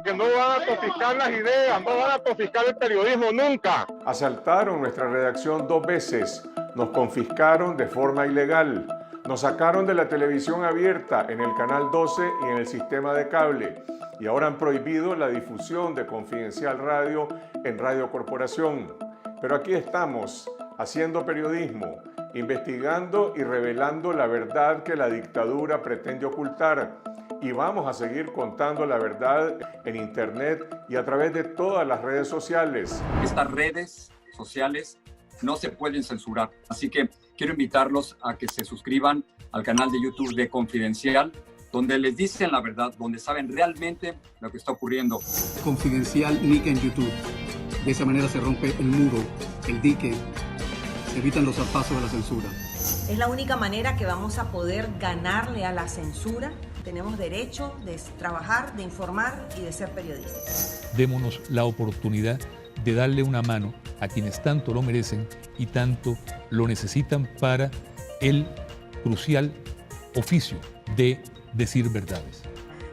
S7: Que no van a confiscar las ideas, no van a confiscar el periodismo nunca.
S1: Asaltaron nuestra redacción 2 veces, nos confiscaron de forma ilegal, nos sacaron de la televisión abierta en el canal 12 y en el sistema de cable, y ahora han prohibido la difusión de Confidencial Radio en Radio Corporación. Pero aquí estamos, haciendo periodismo, investigando y revelando la verdad que la dictadura pretende ocultar. Y vamos a seguir contando la verdad en Internet y a través de todas las redes sociales.
S8: Estas redes sociales no se pueden censurar. Así que quiero invitarlos a que se suscriban al canal de YouTube de Confidencial, donde les dicen la verdad, donde saben realmente lo que está ocurriendo.
S9: Confidencial Nica en YouTube. De esa manera se rompe el muro, el dique, se evitan los zarpazos de la censura.
S10: Es la única manera que vamos a poder ganarle a la censura. Tenemos derecho de trabajar, de informar y de ser periodistas.
S11: Démonos la oportunidad de darle una mano a quienes tanto lo merecen y tanto lo necesitan para el crucial oficio de decir verdades.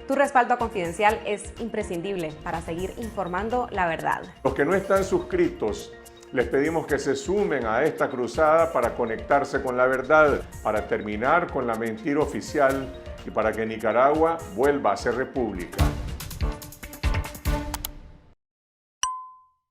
S2: Tu respaldo a Confidencial es imprescindible para seguir informando la verdad.
S1: Los que no están suscritos, Les pedimos que se sumen a esta cruzada para conectarse con la verdad, para terminar con la mentira oficial y para que Nicaragua vuelva a ser república.